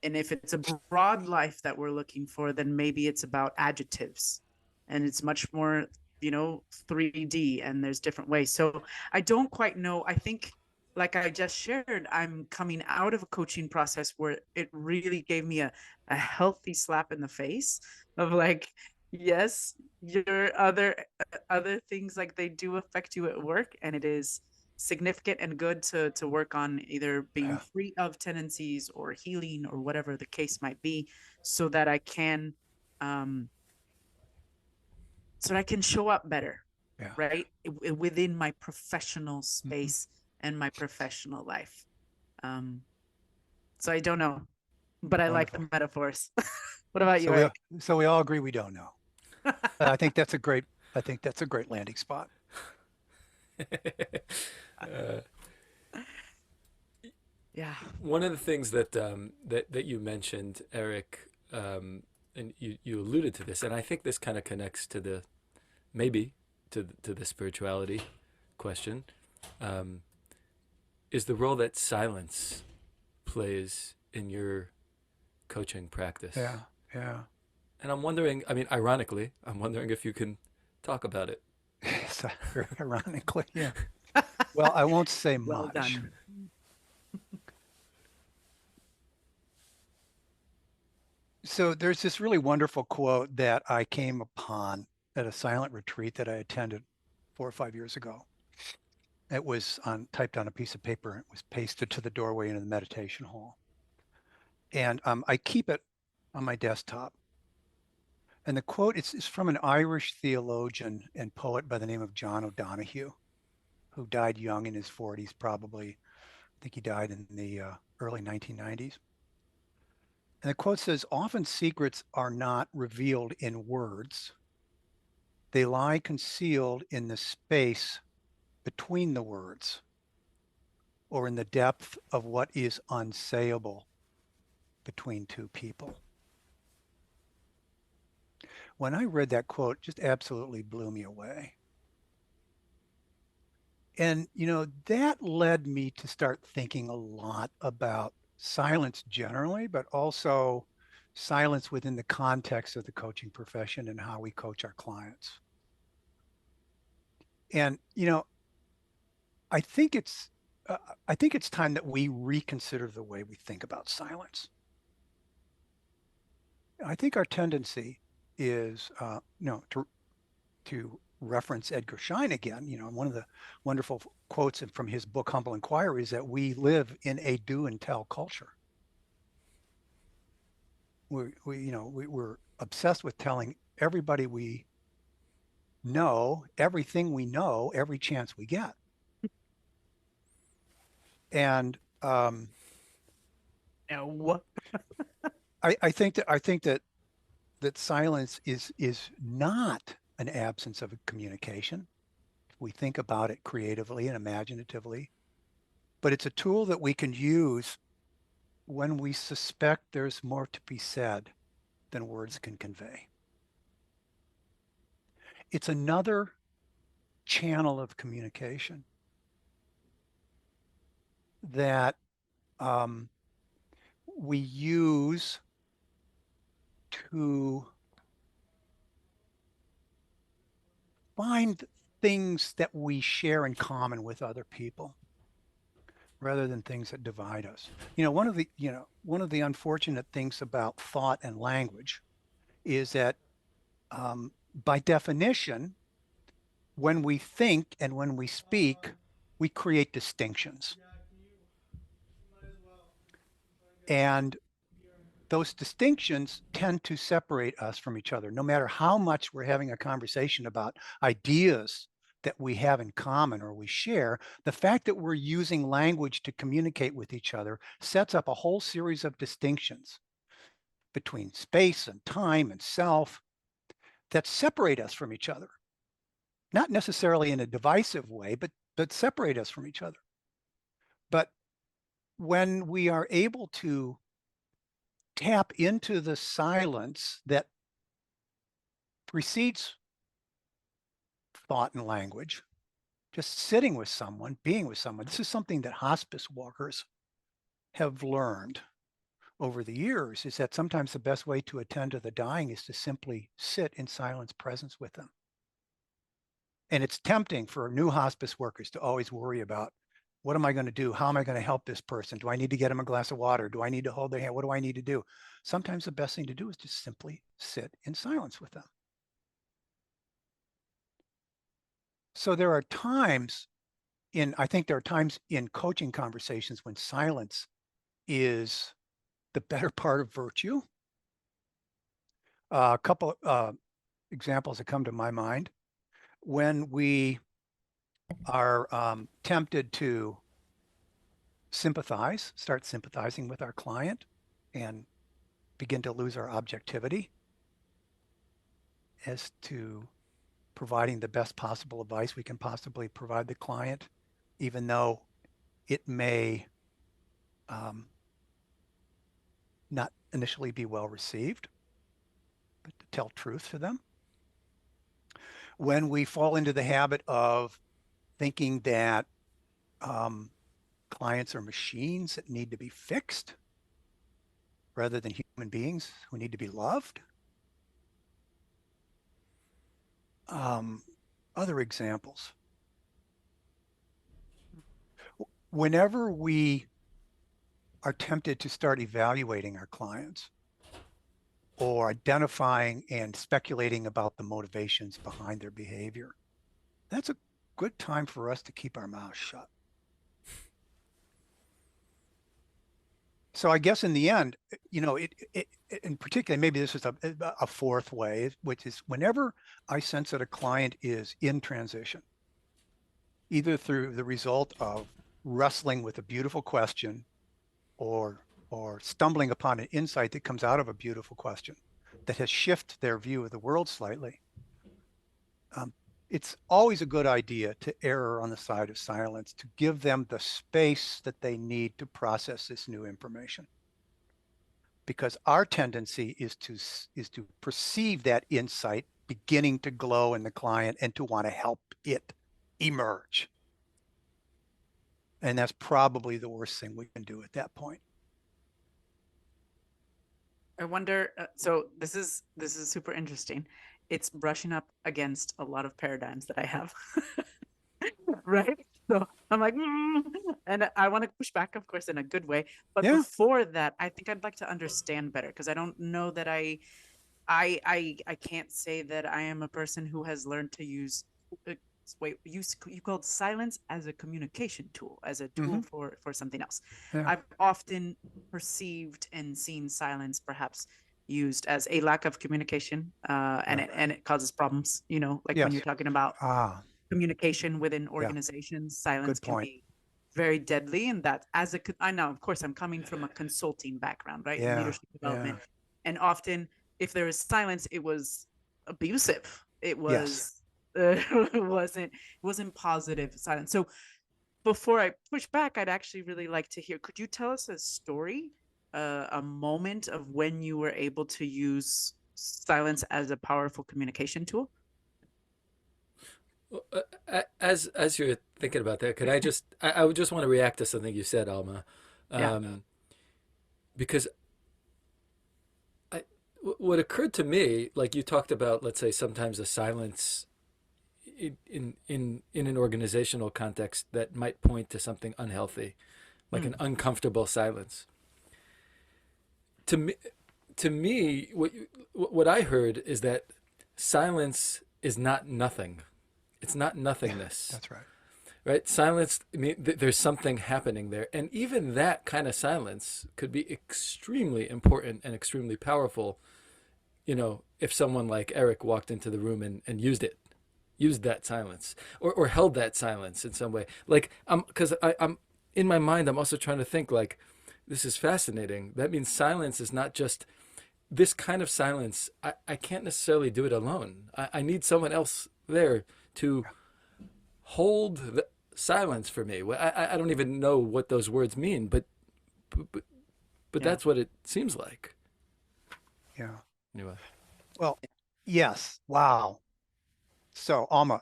And if it's a broad life that we're looking for, then maybe it's about adjectives and it's much more, 3D, and there's different ways. So I don't quite know. I think, like I just shared, I'm coming out of a coaching process where it really gave me a healthy slap in the face of like, yes, your other things, like, they do affect you at work, and it is significant and good to work on either being Yeah, free of tendencies or healing or whatever the case might be, so that I can um so that I can show up better, yeah. right? Within my professional Mhm. space and my professional life. Um, so I don't know, but I like Wonderful. the metaphors. What about you, So we Eric? so we all agree we don't know. I think that's a great landing spot. Uh, Yeah. One of the things that that you mentioned, Eric, and you alluded to this, and I think this kind of connects to the maybe to the spirituality question, um, is the role that silence plays in your coaching practice. Yeah, yeah. And I'm wondering, I mean, ironically, I'm wondering if you can talk about it. So, very ironically, yeah. Well, I won't say Well much. done. So there's this really wonderful quote that I came upon at a silent retreat that I attended 4 or 5 years ago. It was typed on a piece of paper. It was pasted to the doorway into the meditation hall. And I keep it on my desktop. And the quote is from an Irish theologian and poet by the name of John O'Donohue, who died young in his 40s, probably. I think he died in the early 1990s. And the quote says, often secrets are not revealed in words. They lie concealed in the space between the words or in the depth of what is unsayable between two people. When I read that quote, it just absolutely blew me away. And, that led me to start thinking a lot about silence generally, but also silence within the context of the coaching profession and how we coach our clients. And, I think it's, uh, I think it's time that we reconsider the way we think about silence. I think our tendency is, to reference Edgar Schein again. One of the wonderful quotes from his book Humble Inquiry is that we live in a do and tell culture. We're obsessed with telling everybody we know everything we know every chance we get. And No. I think that silence is not an absence of communication. We think about it creatively and imaginatively, but it's a tool that we can use when we suspect there's more to be said than words can convey. It's another channel of communication that um, we use to find things that we share in common with other people rather than things that divide us. One of the unfortunate things about thought and language is that by definition, when we think and when we speak, we create distinctions. And those distinctions tend to separate us from each other, no matter how much we're having a conversation about ideas that we have in common or we share. The fact that we're using language to communicate with each other sets up a whole series of distinctions between space and time and self that separate us from each other, not necessarily in a divisive way, but separate us from each other. But when we are able to tap into the silence that precedes thought and language, just sitting with someone, being with someone. This is something that hospice workers have learned over the years, is that sometimes the best way to attend to the dying is to simply sit in silence presence with them. And it's tempting for new hospice workers to always worry about, what am I going to do? How am I going to help this person? Do I need to get them a glass of water? Do I need to hold their hand? What do I need to do? Sometimes the best thing to do is just simply sit in silence with them. So there are times I think there are times in coaching conversations when silence is the better part of virtue. A couple examples that come to my mind. When we are tempted to start sympathizing with our client and begin to lose our objectivity as to providing the best possible advice we can possibly provide the client, even though it may not initially be well received, but to tell truth to them. When we fall into the habit of thinking that clients are machines that need to be fixed rather than human beings who need to be loved. Other examples. Whenever we are tempted to start evaluating our clients or identifying and speculating about the motivations behind their behavior, that's a good time for us to keep our mouths shut. So I guess in the end, in particular, maybe this is a fourth way, which is whenever I sense that a client is in transition, either through the result of wrestling with a beautiful question or stumbling upon an insight that comes out of a beautiful question that has shifted their view of the world slightly, it's always a good idea to err on the side of silence, to give them the space that they need to process this new information. Because our tendency is to perceive that insight beginning to glow in the client and to want to help it emerge. And that's probably the worst thing we can do at that point. I wonder, so this is super interesting. It's brushing up against a lot of paradigms that I have. Right? So I'm like, and I want to push back, of course, in a good way. But Yeah. before that, I think I'd like to understand better, because I don't know that I can't say that I am a person who has learned to use you called silence as a communication tool, as a tool for something else. Yeah. I've often perceived and seen silence perhaps used as a lack of communication, and it causes problems, like when Yes. you're talking about communication within organizations, silence Good can point. be very deadly. And that I know, of course, I'm coming from a consulting background, right? Yeah. Leadership development. And often if there is silence, it was abusive. It was, it wasn't positive silence. So before I push back, I'd actually really like to hear, could you tell us a story, a moment of when you were able to use silence as a powerful communication tool? As you're thinking about that, could I would just want to react to something you said, Alma, because what occurred to me, like you talked about, let's say sometimes a silence in an organizational context that might point to something unhealthy, like an uncomfortable silence. To me, what I heard is that silence is not nothing. It's not nothingness. That's right. Right? Silence, I mean, there's something happening there. And even that kind of silence could be extremely important and extremely powerful, if someone like Eric walked into the room and used that silence or held that silence in some way. Like, because I'm in my mind, I'm also trying to think like, this is fascinating. That means silence is not just this kind of silence. I can't necessarily do it alone. I need someone else there to hold the silence for me. I don't even know what those words mean, but that's what it seems like. Yeah. Anyway. Well, yes. Wow. So Alma,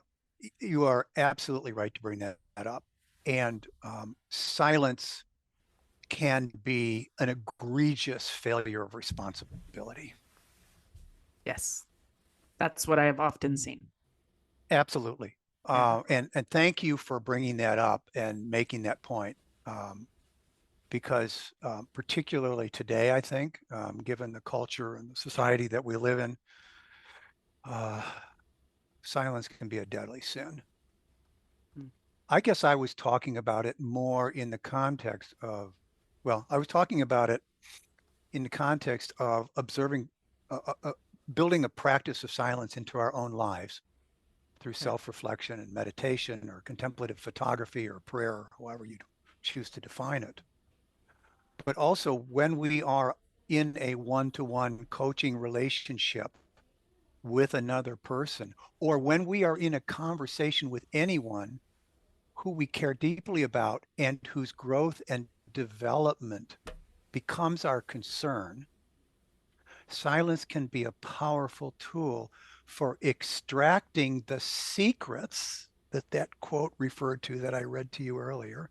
you are absolutely right to bring that up. And silence can be an egregious failure of responsibility. Yes. That's what I have often seen. Absolutely. And thank you for bringing that up and making that point. Because particularly today, I think, given the culture and the society that we live in, silence can be a deadly sin. I guess I was talking about it more in the context of, well, I was talking about it in the context of observing, building a practice of silence into our own lives through Okay. self-reflection and meditation or contemplative photography or prayer, however you choose to define it. But also when we are in a one-to-one coaching relationship with another person, or when we are in a conversation with anyone who we care deeply about and whose growth and development becomes our concern, silence can be a powerful tool for extracting the secrets that that quote referred to that I read to you earlier,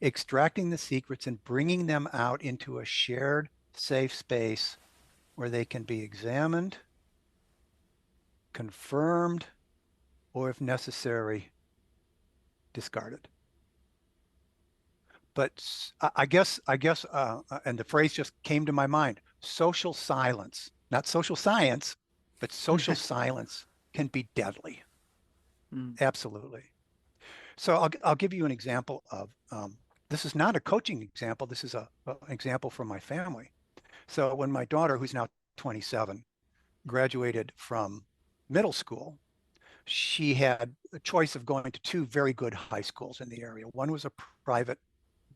extracting the secrets and bringing them out into a shared safe space where they can be examined, confirmed, or if necessary, discarded. But and the phrase just came to my mind, social silence, not social science, but social silence can be deadly. Mm. Absolutely. So I'll give you an example of, this is not a coaching example. This is an example from my family. So when my daughter, who's now 27, graduated from middle school, she had a choice of going to two very good high schools in the area. One was a private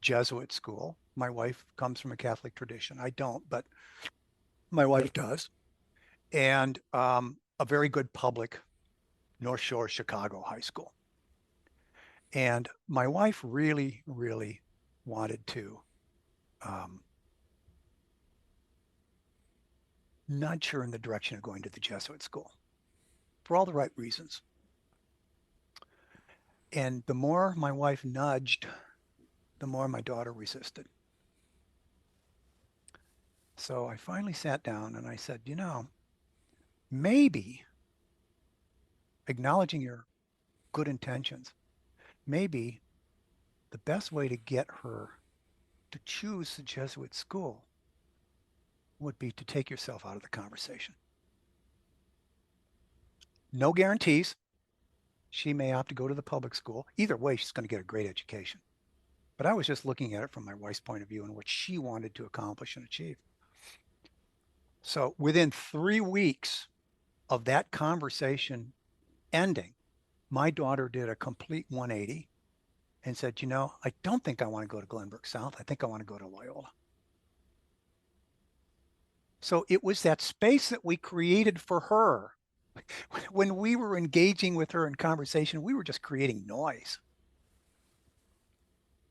Jesuit school. My wife comes from a Catholic tradition. I don't, but my wife does. And a very good public North Shore Chicago high school. And my wife really, really wanted to um, nudge her in the direction of going to the Jesuit school for all the right reasons. And the more my wife nudged, the more my daughter resisted. So I finally sat down and I said, maybe acknowledging your good intentions, maybe the best way to get her to choose the Jesuit school would be to take yourself out of the conversation. No guarantees. She may opt to go to the public school. Either way, she's going to get a great education. But I was just looking at it from my wife's point of view and what she wanted to accomplish and achieve. So within 3 weeks of that conversation ending, my daughter did a complete 180 and said, I don't think I want to go to Glenbrook South. I think I want to go to Loyola. So it was that space that we created for her. When we were engaging with her in conversation, we were just creating noise.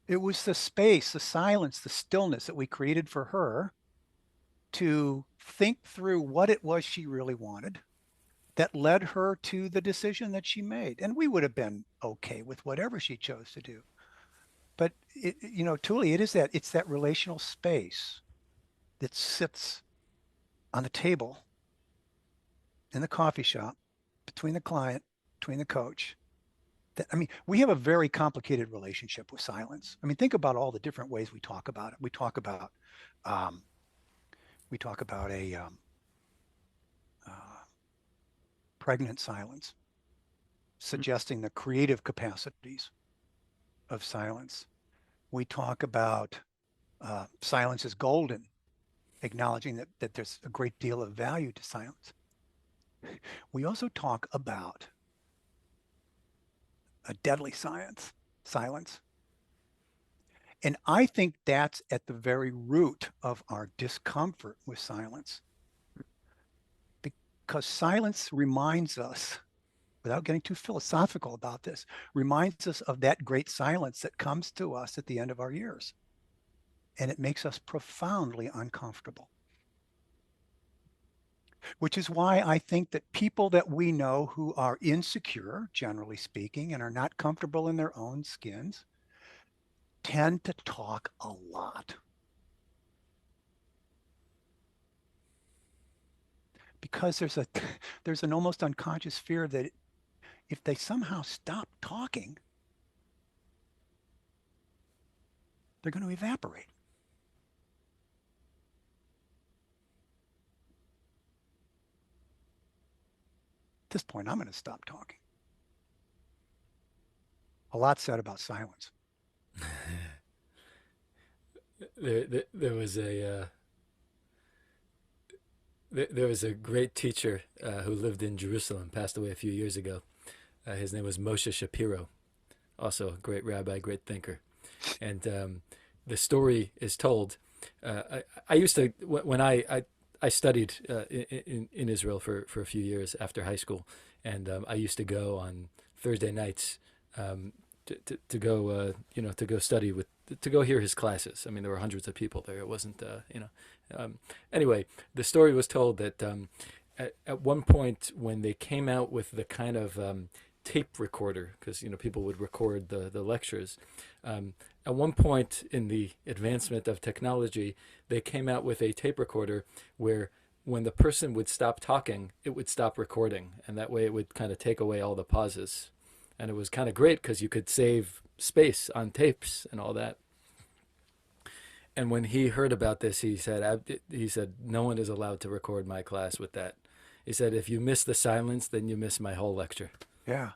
It was the space, the silence, the stillness that we created for her to think through what it was she really wanted that led her to the decision that she made. And we would have been okay with whatever she chose to do. But Tuli, it's that relational space that sits on the table in the coffee shop between the client, between the coach. We have a very complicated relationship with silence. Think about all the different ways we talk about it. Um, we talk about a uh, pregnant silence, suggesting the creative capacities of silence. We talk about silence is golden, acknowledging that there's a great deal of value to silence. We also talk about a deadly silence. And I think that's at the very root of our discomfort with silence. Because silence reminds us, without getting too philosophical about this, reminds us of that great silence that comes to us at the end of our years. And it makes us profoundly uncomfortable. Which is why I think that people that we know who are insecure, generally speaking, and are not comfortable in their own skins, tend to talk a lot. Because there's an almost unconscious fear that if they somehow stop talking, they're going to evaporate. At this point, I'm going to stop talking. a lot said about silence. There was there was a great teacher who lived in Jerusalem, passed away a few years ago. His name was Moshe Shapiro, also a great rabbi, great thinker. And the story is told. I used to when I studied in Israel for a few years after high school, and I used to go on Thursday nights to go to go study to go hear his classes. I mean, there were hundreds of people there. It wasn't anyway. The story was told that at one point when they came out with the kind of tape recorder, because people would record the lectures. At one point in the advancement of technology, they came out with a tape recorder where when the person would stop talking, it would stop recording, and that way it would kind of take away all the pauses. And it was kind of great because you could save space on tapes and all that. And when he heard about this, he said, no one is allowed to record my class with that. He said, if you miss the silence, then you miss my whole lecture. Yeah.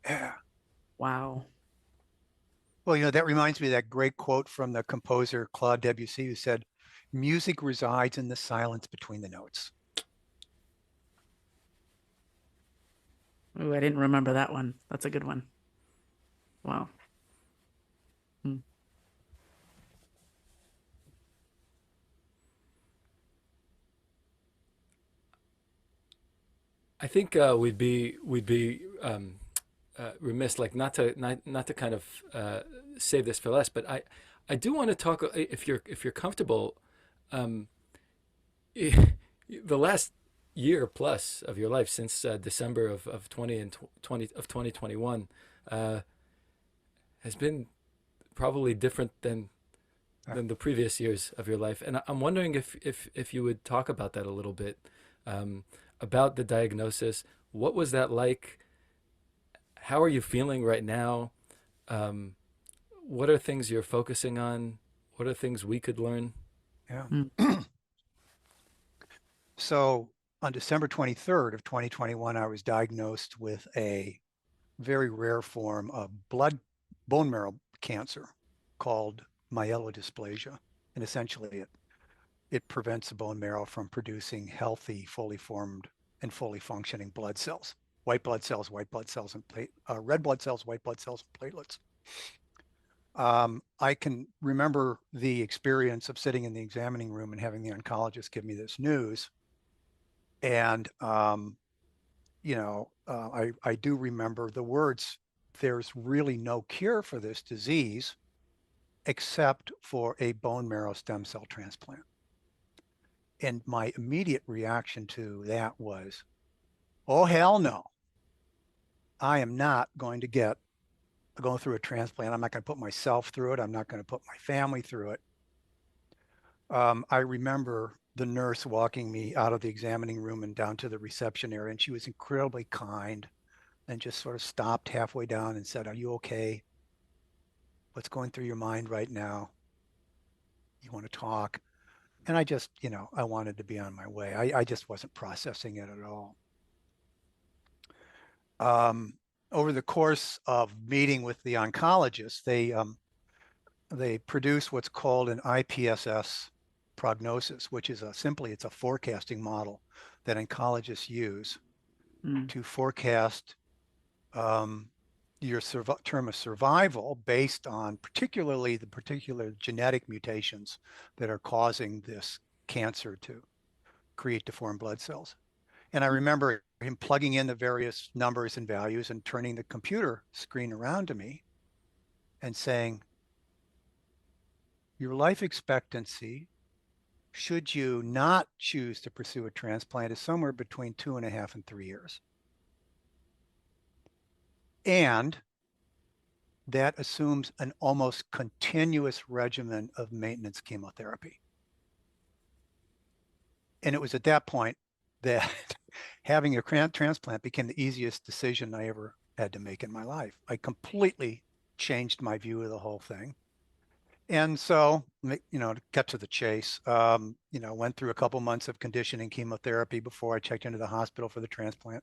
Yeah. Wow. Well, that reminds me of that great quote from the composer Claude Debussy, who said, music resides in the silence between the notes. Ooh, I didn't remember that one. That's a good one. Wow. I think we'd be remiss, like not to kind of save this for last, but I do want to talk, if you're comfortable, the last year plus of your life since December of 2021 has been probably different than the previous years of your life, and I'm wondering if you would talk about that a little bit, about the diagnosis. What was that like? How are you feeling right now? What are things you're focusing on? What are things we could learn? Yeah. So on December 23rd of 2021, I was diagnosed with a very rare form of bone marrow cancer called myelodysplasia. And essentially it prevents the bone marrow from producing healthy, fully formed and fully functioning blood cells, white blood cells, and red blood cells, white blood cells, and platelets. I can remember the experience of sitting in the examining room and having the oncologist give me this news. And, I do remember the words, there's really no cure for this disease except for a bone marrow stem cell transplant. And my immediate reaction to that was, oh, hell no. I am not going to go through a transplant. I'm not going to put myself through it. I'm not going to put my family through it. I remember the nurse walking me out of the examining room and down to the reception area, and she was incredibly kind and just sort of stopped halfway down and said, "Are you okay? What's going through your mind right now? You want to talk?" And I just, I wanted to be on my way. I just wasn't processing it at all. Over the course of meeting with the oncologist, they produce what's called an IPSS prognosis, which is it's a forecasting model that oncologists use to forecast your term of survival based on particular genetic mutations that are causing this cancer to create deformed blood cells. And I remember him plugging in the various numbers and values and turning the computer screen around to me and saying, your life expectancy, should you not choose to pursue a transplant, is somewhere between 2.5 and 3 years. And that assumes an almost continuous regimen of maintenance chemotherapy. And it was at that point that having a transplant became the easiest decision I ever had to make in my life. I completely changed my view of the whole thing. And so, to get to the chase, went through a couple months of conditioning chemotherapy before I checked into the hospital for the transplant.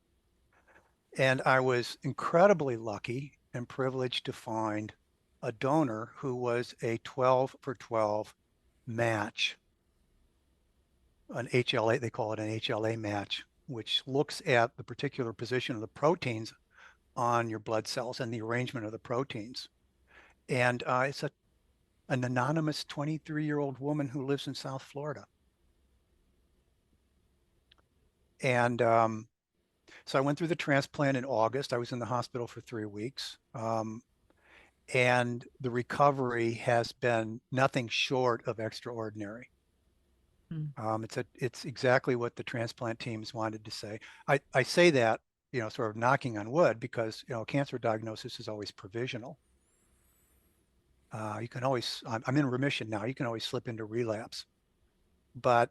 And I was incredibly lucky and privileged to find a donor who was a 12 for 12 match, an HLA, they call it an HLA match, which looks at the particular position of the proteins on your blood cells and the arrangement of the proteins. And it's an anonymous 23-year-old woman who lives in South Florida. And so I went through the transplant in August. I was in the hospital for 3 weeks. And the recovery has been nothing short of extraordinary. It's exactly what the transplant teams wanted to say. I say that, sort of knocking on wood, because, cancer diagnosis is always provisional. You can always, I'm in remission now. You can always slip into relapse. But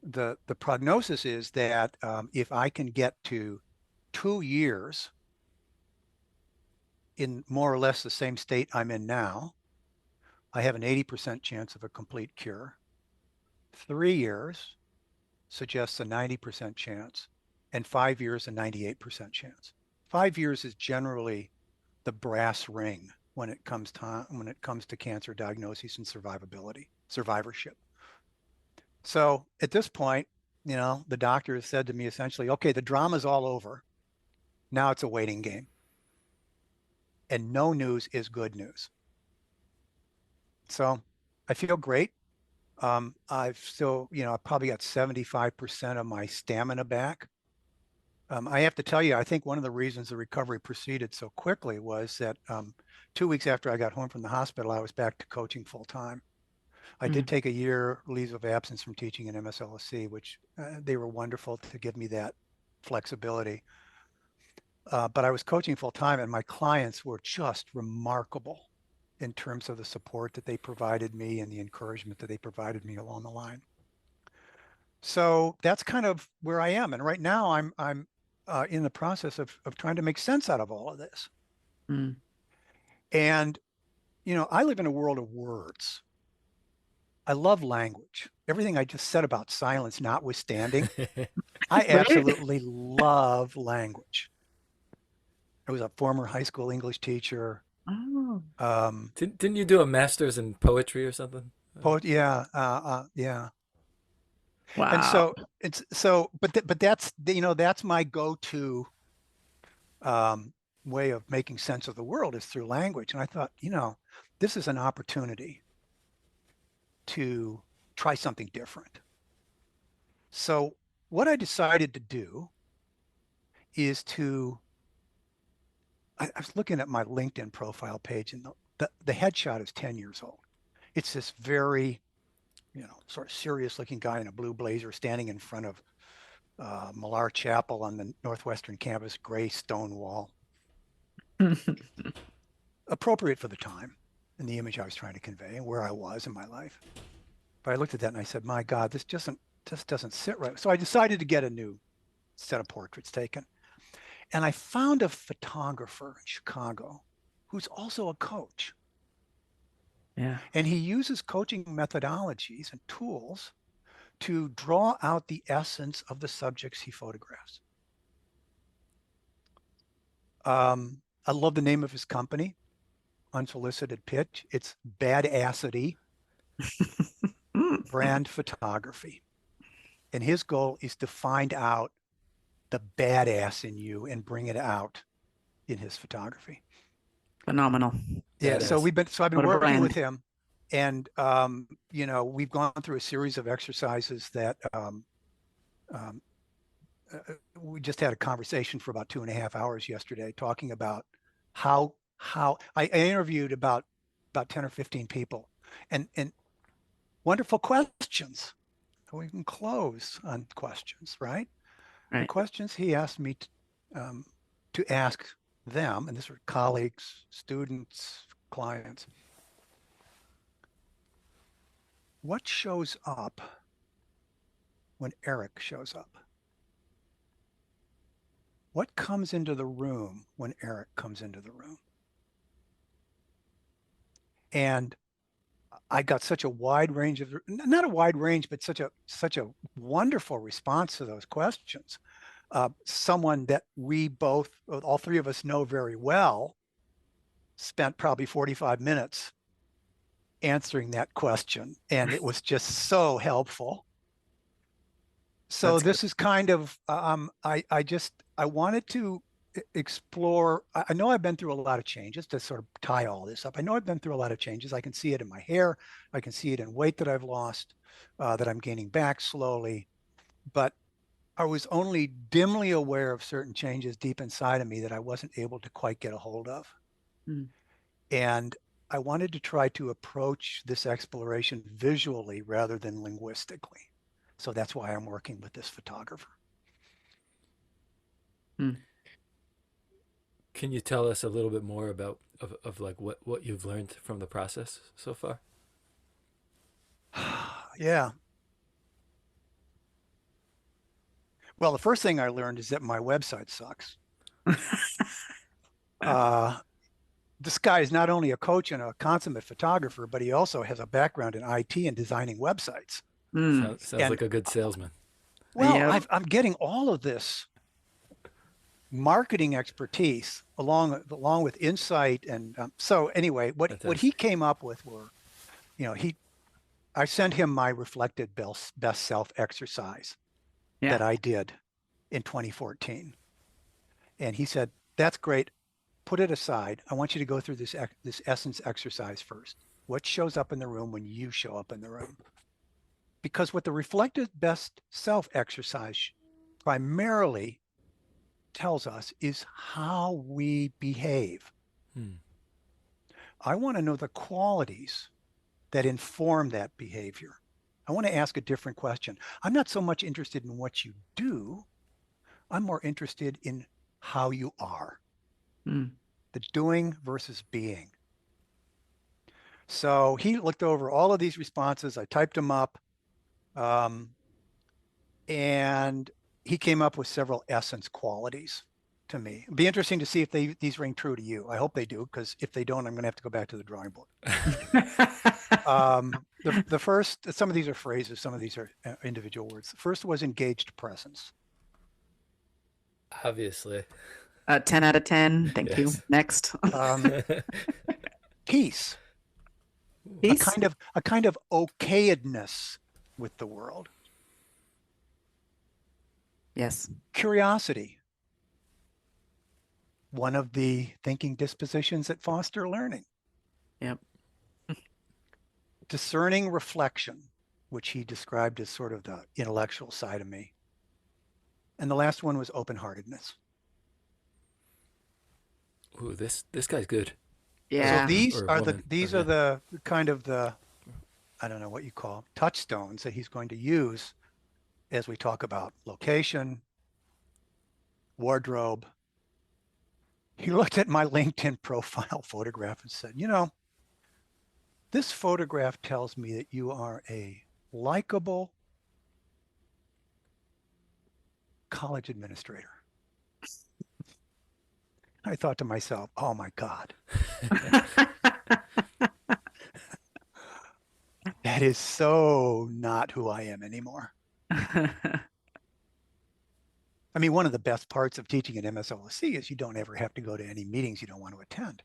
the prognosis is that if I can get to 2 years in more or less the same state I'm in now, I have an 80% chance of a complete cure. 3 years suggests a 90% chance, and 5 years a 98% chance. 5 years is generally the brass ring when it comes to cancer diagnosis and survivorship. So at this point, the doctor has said to me essentially, okay, the drama's all over. Now it's a waiting game. And no news is good news. So I feel great. I've still, I've probably got 75% of my stamina back. I have to tell you, I think one of the reasons the recovery proceeded so quickly was that 2 weeks after I got home from the hospital, I was back to coaching full time. I did take a year leave of absence from teaching in MSLSC, which they were wonderful to give me that flexibility. But I was coaching full time, and my clients were just remarkable in terms of the support that they provided me and the encouragement that they provided me along the line. So that's kind of where I am. And right now I'm in the process of trying to make sense out of all of this. And, I live in a world of words. I love language. Everything I just said about silence notwithstanding, I absolutely love language. I was a former high school English teacher. Didn't you do a master's in poetry or something? Poet, yeah, yeah. Wow. And so but that's that's my go-to way of making sense of the world is through language. And I thought, this is an opportunity to try something different. So what I decided to do is I was looking at my LinkedIn profile page, and the headshot is 10 years old. It's this very, sort of serious looking guy in a blue blazer standing in front of Millar Chapel on the Northwestern campus, gray stone wall. Appropriate for the time and the image I was trying to convey and where I was in my life. But I looked at that and I said, my God, this doesn't sit right. So I decided to get a new set of portraits taken. And I found a photographer in Chicago who's also a coach. Yeah. And he uses coaching methodologies and tools to draw out the essence of the subjects he photographs. I love the name of his company, Unsolicited Pitch. It's Badassity Brand Photography. And his goal is to find out the badass in you and bring it out in his photography. Phenomenal. Yeah. Badass. So I've been What a working brand. with him, and we've gone through a series of exercises that we just had a conversation for about 2.5 hours yesterday, talking about how I interviewed about 10 or 15 people, and wonderful questions. We can close on questions, right? The Right. questions he asked me to ask them, and these were colleagues, students, clients. What shows up when Eric shows up? What comes into the room when Eric comes into the room? And I got such a wide range of, not a wide range, but such a wonderful response to those questions. someone that we both, all three of us know very well, spent probably 45 minutes answering that question. And it was just so helpful. So That's this is kind of, I wanted to explore. I know I've been through a lot of changes to sort of tie all this up. I know I've been through a lot of changes. I can see it in my hair. I can see it in weight that I've lost, that I'm gaining back slowly. But I was only dimly aware of certain changes deep inside of me that I wasn't able to quite get a hold of. Mm. And I wanted to try to approach this exploration visually rather than linguistically. So that's why I'm working with this photographer. Can you tell us a little bit more about of like what you've learned from the process so far? Yeah. Well, the first thing I learned is that my website sucks. This guy is not only a coach and a consummate photographer, but he also has a background in IT and designing websites. Sounds And like a good salesman. well, Yep. I'm getting all of this marketing expertise along with insight. And so anyway, what he Fantastic. came up with were, I sent him my reflected best self exercise Yeah. that I did in 2014. And he said, that's great. Put it aside. I want you to go through this essence exercise first. What shows up in the room when you show up in the room? Because what the reflected best self exercise primarily tells us is how we behave. Hmm. I want to know the qualities that inform that behavior. I want to ask a different question. I'm not so much interested in what you do. I'm more interested in how you are. The doing versus being. So he looked over all of these responses. I typed them up. And he came up with several essence qualities to me. It'd be interesting to see if these ring true to you. I hope they do, because if they don't, I'm going to have to go back to the drawing board. The first, some of these are phrases, some of these are individual words. The first was engaged presence. Obviously. 10 out of 10. Thank you. Yes. Next. Peace. Peace. A kind of okayedness with the world. Yes. Curiosity. One of the thinking dispositions that foster learning. Yep. Discerning reflection, which he described as sort of the intellectual side of me. And the last one was open-heartedness. Ooh, this guy's good. Yeah. So these Or are woman, these or are him. the kind of the, I don't know what you call touchstones that he's going to use as we talk about location, wardrobe. He looked at my LinkedIn profile photograph and said, this photograph tells me that you are a likable college administrator. I thought to myself, oh my God, that is so not who I am anymore. I mean, one of the best parts of teaching at MSLC is you don't ever have to go to any meetings you don't want to attend.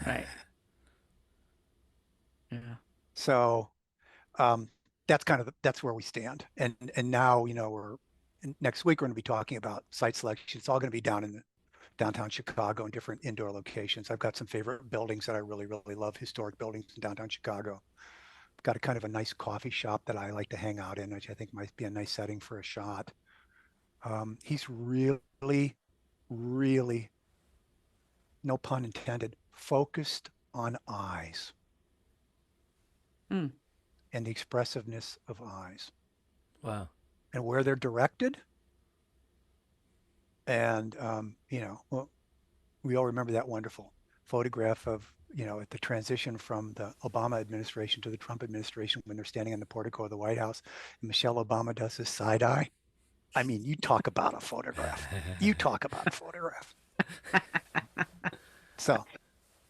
Right. Yeah. So that's where we stand. And now, next week we're going to be talking about site selection. It's all going to be down in downtown Chicago in different indoor locations. I've got some favorite buildings that I really, really love, historic buildings in downtown Chicago. I've got a kind of a nice coffee shop that I like to hang out in, which I think might be a nice setting for a shot. He's really, really, no pun intended, focused on eyes and the expressiveness of eyes. Wow. And where they're directed. And, well, we all remember that wonderful photograph of, at the transition from the Obama administration to the Trump administration when they're standing on the portico of the White House and Michelle Obama does this side eye. I mean, you talk about a photograph. You talk about a photograph. So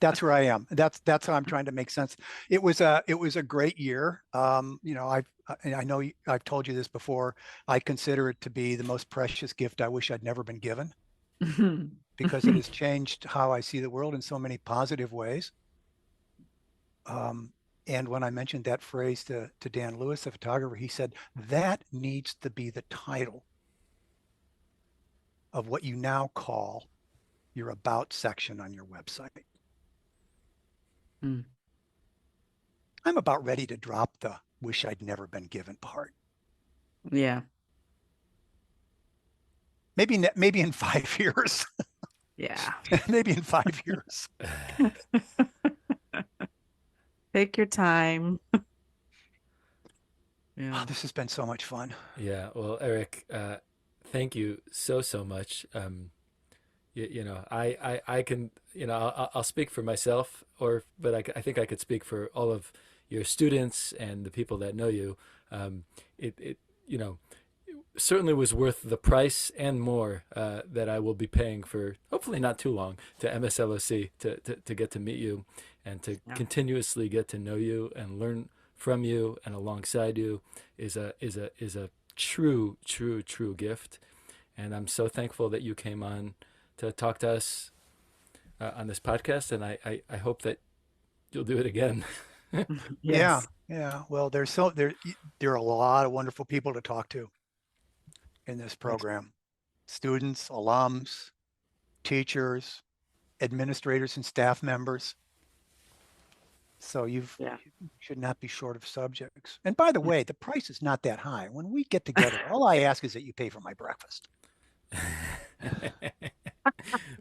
That's where I am. That's how I'm trying to make sense. It was a great year. You know, I know I've told you this before. I consider it to be the most precious gift I wish I'd never been given, because it has changed how I see the world in so many positive ways. And when I mentioned that phrase to Dan Lewis, the photographer, he said, that needs to be the title of what you now call your about section on your website. Mm. I'm about ready to drop the wish I'd never been given part. Yeah. Maybe in 5 years. Yeah. Maybe in 5 years. Take your time. Oh, Yeah. this has been so much fun. Yeah. Well, Eric, thank you so much. You know, I can, you know, I'll speak for myself, but I think I could speak for all of your students and the people that know you. It you know, certainly was worth the price and more that I will be paying for, hopefully not too long, to MSLOC to get to meet you and to continuously get to know you and learn from you and alongside you is a true gift. And I'm so thankful that you came on to talk to us on this podcast, and I hope that you'll do it again. Yes. Yeah. Well, there are a lot of wonderful people to talk to in this program. Students, alums, teachers, administrators and staff members. So you should not be short of subjects. And by the way, the price is not that high. When we get together, all I ask is that you pay for my breakfast.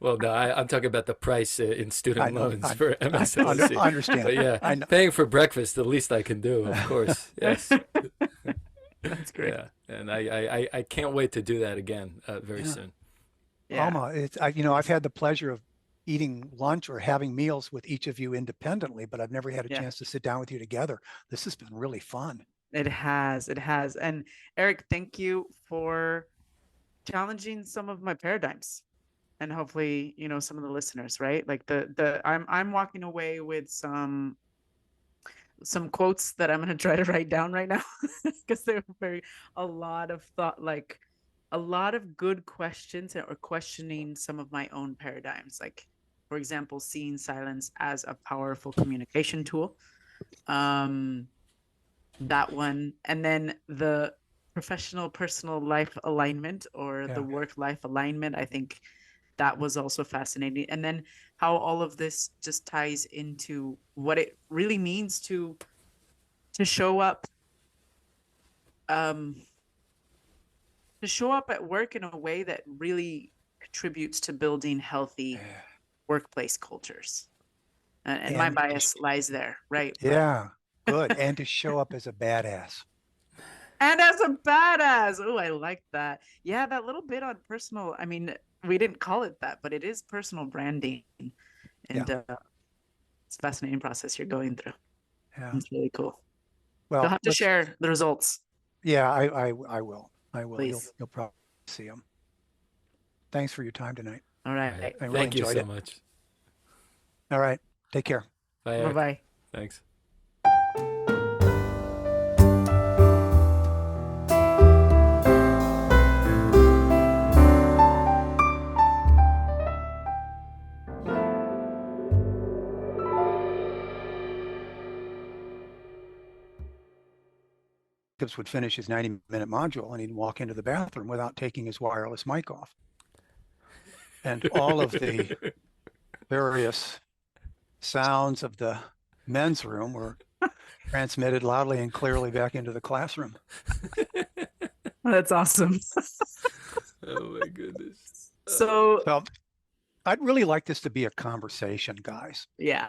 Well, no, I'm talking about the price in student loans for I MSLC. understand. But yeah, paying for breakfast, the least I can do, of course. Yes. That's great. Yeah, and I can't wait to do that again very soon. Yeah. Alma, I've had the pleasure of eating lunch or having meals with each of you independently, but I've never had a chance to sit down with you together. This has been really fun. It has. And Eric, thank you for challenging some of my paradigms, and hopefully, you know, some of the listeners, right? Like I'm walking away with some quotes that I'm going to try to write down right now because they're a lot of thought, like a lot of good questions, or questioning some of my own paradigms. Like, for example, seeing silence as a powerful communication tool. That one. And then the professional personal life alignment, or the work-life alignment. I think that was also fascinating. And then how all of this just ties into what it really means to show up, to show up at work in a way that really contributes to building healthy workplace cultures. And my bias lies there, right? Yeah, good. And to show up as a badass. And as a badass. Oh, I like that. Yeah, that little bit on personal. I mean, we didn't call it that, but it is personal branding. And it's a fascinating process you're going through. Yeah. It's really cool. Well, You'll have to share the results. Yeah, I will. Please. You'll probably see them. Thanks for your time tonight. All right. I really Thank you enjoyed so it. much. All right. Take care. Bye, Eric. Bye-bye. Thanks. Would finish his 90-minute module and he'd walk into the bathroom without taking his wireless mic off. And all of the various sounds of the men's room were transmitted loudly and clearly back into the classroom. That's awesome. Oh my goodness. So I'd really like this to be a conversation, guys. yeah.